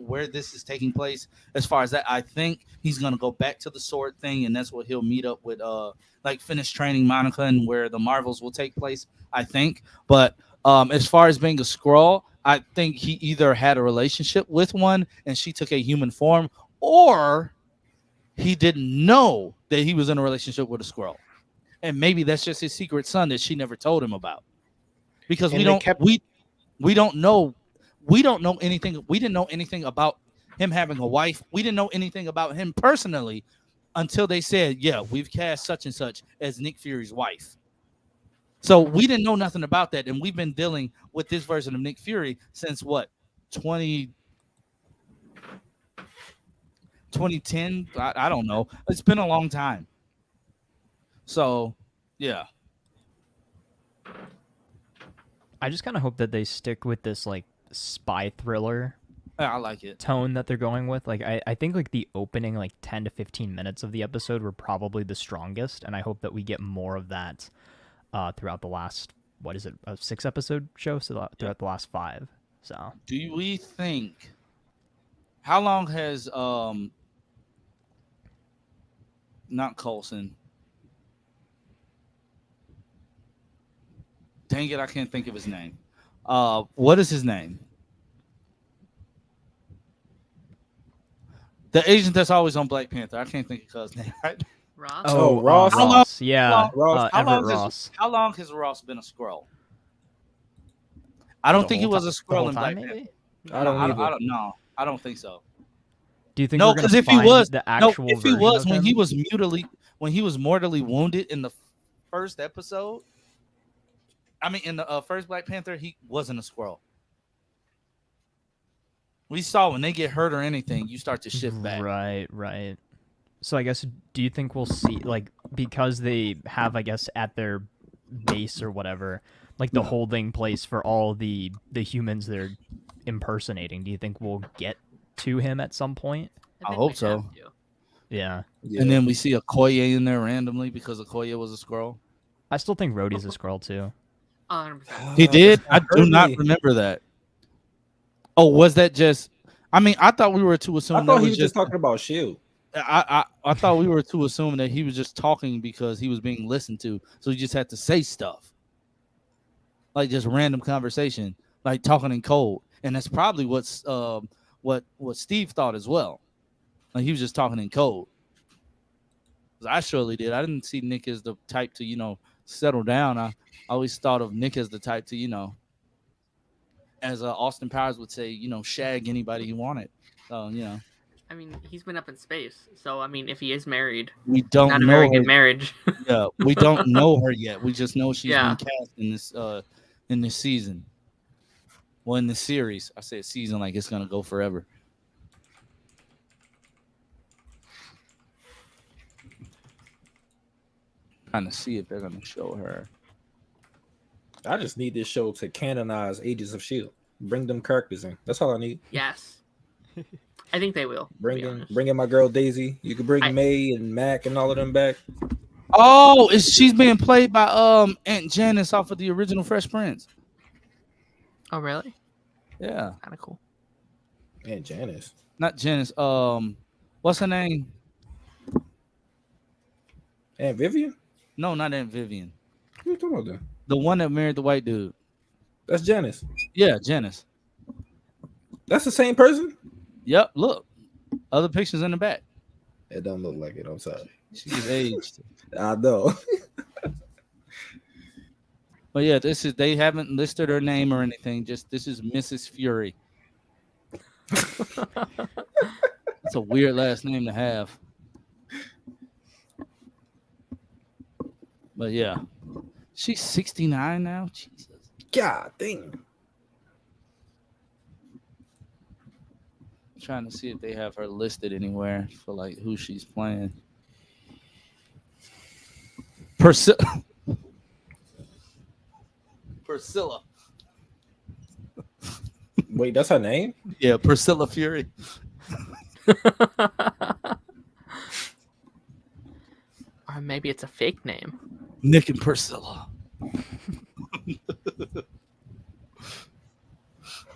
where this is taking place as far as that. I think he's gonna go back to the sword thing, and that's what he'll meet up with finish training Monica, and where the Marvels will take place, I think. But as far as being a Skrull, I think he either had a relationship with one and she took a human form, or he didn't know that he was in a relationship with a Skrull. And maybe that's just his secret son that she never told him about. Because we don't know anything. We didn't know anything about him having a wife. We didn't know anything about him personally until they said, yeah, we've cast such and such as Nick Fury's wife. So we didn't know nothing about that, and we've been dealing with this version of Nick Fury since what, 2010? I don't know. It's been a long time. So, yeah. I just kind of hope that they stick with this like spy thriller. I like it. Tone that they're going with. Like I think like the opening like 10 to 15 minutes of the episode were probably the strongest, and I hope that we get more of that throughout the last, what is it, a 6-episode show? So throughout the last 5. So do we think, how long has not Coulson? Dang it, I can't think of his name. What is his name? The agent that's always on Black Panther. I can't think of his name, right? Ross? Oh, Ross. Ross. Yeah. Everett Ross. How long has Ross been a Skrull? I don't think he was a Skrull in Black Panther. I don't know. I don't think so. Do you think no? Because if he was the actual if he was when he was mortally wounded in the first episode, I mean in the first Black Panther, he wasn't a Skrull. We saw when they get hurt or anything, you start to shift back. Right. So I guess, do you think we'll see, like, because they have, I guess, at their base or whatever, like the holding place for all the humans they're impersonating, do you think we'll get to him at some point? I hope so. Yeah. And then we see Okoye in there randomly because Okoye was a Skrull. I still think Rhodey's a Skrull too. 100%. He did? I do not remember that. Oh, was that just? I mean, I thought we were to assume. I thought he was just talking about S.H.I.E.L.D. I thought we were to assume that he was just talking because he was being listened to, so he just had to say stuff, like just random conversation, like talking in code, and that's probably what Steve thought as well. Like he was just talking in code. I surely did. I didn't see Nick as the type to settle down. I always thought of Nick as the type to as Austin Powers would say, shag anybody he wanted. So I mean, he's been up in space, so I mean, if he is married, we don't not know a very her. good marriage. Yeah, we don't know her yet. We just know she's been cast in this season. Well, in the series, I said season like it's gonna go forever. Trying to see if they're gonna show her. I just need this show to canonize Agents of S.H.I.E.L.D. Bring them characters in. That's all I need. Yes. I think they will. Bring in my girl Daisy. You can bring May and Mac and all of them back. Oh, she's being played by Aunt Janice off of the original Fresh Prince. Oh, really? Yeah. Kind of cool. Aunt Janice. Not Janice. What's her name? Aunt Vivian? No, not Aunt Vivian. Who are you talking about then? The one that married the white dude. That's Janice. Yeah, Janice. That's the same person? Yep, look. Other pictures in the back. It don't look like it. I'm sorry. She's aged. I know. But yeah, they haven't listed her name or anything. Just this is Mrs. Fury. It's a weird last name to have. But yeah. She's 69 now. Jesus. God dang. Trying to see if they have her listed anywhere for like who she's playing. Priscilla. Wait, that's her name? Yeah, Priscilla Fury. Or maybe it's a fake name. Nick and Priscilla.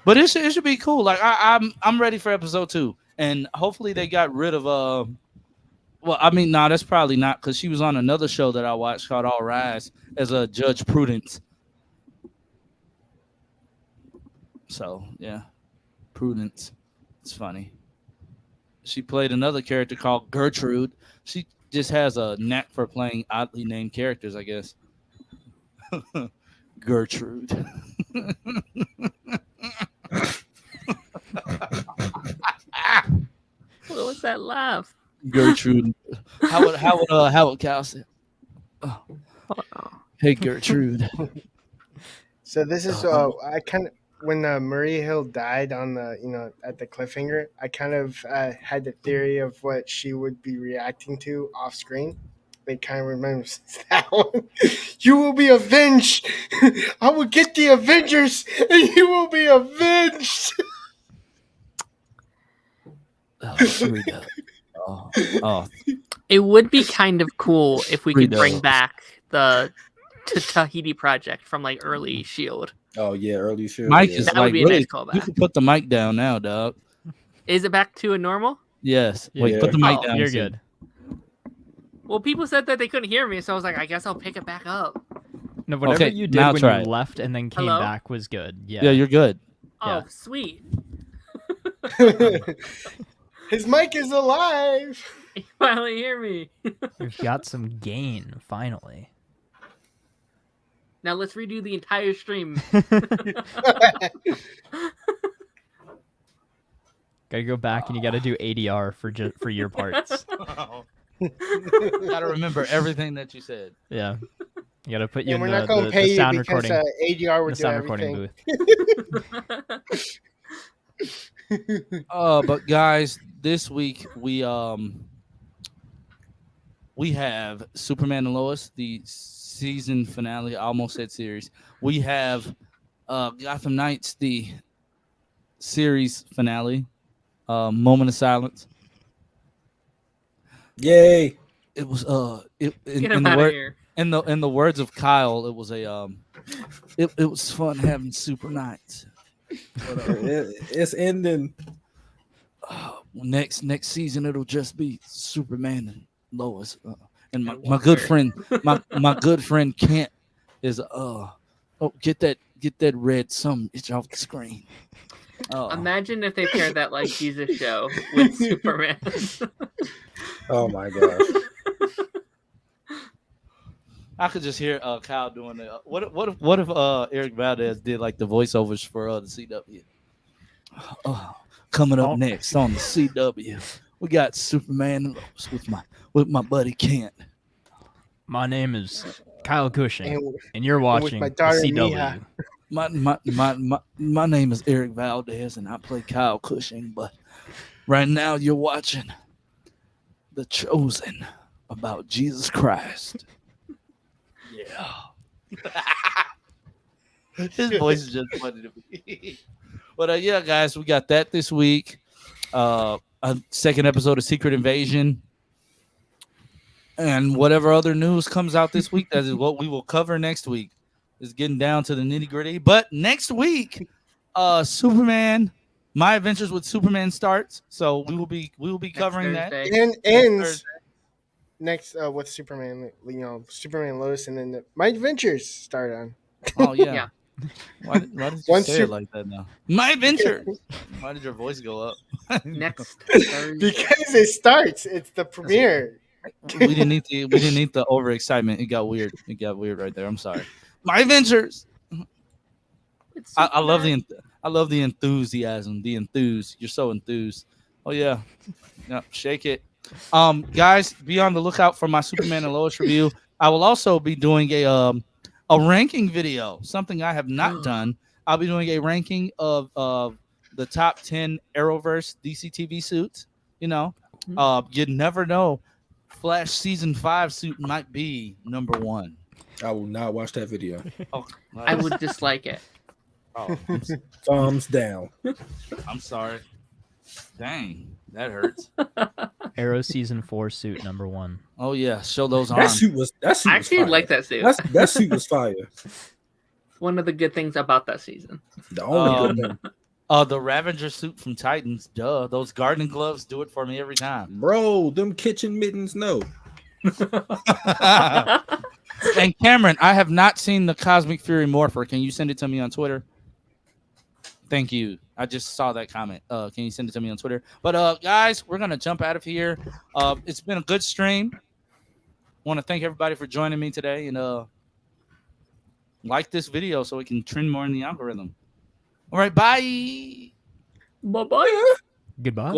But it should be cool. Like I'm ready for episode 2, and hopefully they got rid of Well, I mean, no, that's probably not because she was on another show that I watched called All Rise as a Judge Prudence. So yeah, Prudence. It's funny. She played another character called Gertrude. She just has a knack for playing oddly named characters, I guess. Gertrude. What was that laugh? Gertrude. How would Cal say? Oh. Hey, Gertrude. So this is I kind of when Maria Hill died on the at the cliffhanger, I kind of had the theory of what she would be reacting to off screen. It kind of remembers that one. You will be avenged. I will get the Avengers, and you will be avenged. It would be kind of cool if we could bring back the Tahiti project from like early Shield. Oh yeah, early Shield. Mike yeah. is that like, would be a nice callback. You can put the mic down now, dog. Is it back to a normal? Yes. Wait, put the mic down. You're good. Well, people said that they couldn't hear me, so I was like, I guess I'll pick it back up. No, whatever you did when you left and then came back was good. Yeah. Yeah, you're good. Oh, sweet. His mic is alive. You finally hear me. We've got some gain, finally. Now let's redo the entire stream. Gotta go back and you gotta do ADR for your parts. Gotta remember everything that you said. Yeah. You gotta put you in we're not gonna pay the sound you because recording. ADR would the do sound everything. recording booth. But guys, this week we have Superman and Lois, the season finale. I almost said series. We have Gotham Knights, the series finale. Moment of silence. Yay! It was Get him out of here. In the words of Kyle, it was a it was fun having Super Knights. It's ending. Next season it'll just be Superman and Lois, and my good friend my good friend Kent is get that red some itch off the screen. Imagine if they paired that like Jesus show with Superman. Oh my gosh. I could just hear Kyle doing the what if Eric Valdez did like the voiceovers for the CW? Coming up next on the CW, we got Superman with my buddy Kent. My name is Kyle Cushing, and you're watching my the daughter, CW. My name is Eric Valdez, and I play Kyle Cushing. But right now, you're watching The Chosen about Jesus Christ. Yeah. His voice is just funny to me. But yeah, guys, we got that this week. A second episode of Secret Invasion. And whatever other news comes out this week, that is what we will cover next week. Is getting down to the nitty gritty. But next week, Superman, My Adventures with Superman starts. So we will be covering that. And ends next with Superman, Superman Lois, and then My Adventures start on. Oh yeah. Why did you say it like that now? My Adventures. Why did your voice go up? Next because it starts. It's the premiere. We didn't need the overexcitement. It got weird. It got weird right there. I'm sorry. My Adventures. I love the enthusiasm. The enthuse. You're so enthused. Oh yeah. Yep. Shake it. Guys, be on the lookout for my Superman and Lois review. I will also be doing a ranking video, something I have not done. I'll be doing a ranking of the top 10 Arrowverse DC TV suits. You never know. Flash season 5 suit might be number 1. I will not watch that video. Oh, I would dislike it. Oh, thumbs down. I'm sorry. Dang, that hurts. Arrow season 4 suit number 1. Oh yeah, show those arms. I actually like that suit. That suit was fire. One of the good things about that season. The only good thing. The Ravager suit from Titans. Duh, those gardening gloves do it for me every time. Bro, them kitchen mittens, no. And Cameron, I have not seen the Cosmic Fury Morpher. Can you send it to me on Twitter? Thank you. I just saw that comment. Can you send it to me on Twitter? But guys, we're gonna jump out of here. It's been a good stream. Want to thank everybody for joining me today, and like this video so it can trend more in the algorithm. All right, bye. Bye-bye. Goodbye.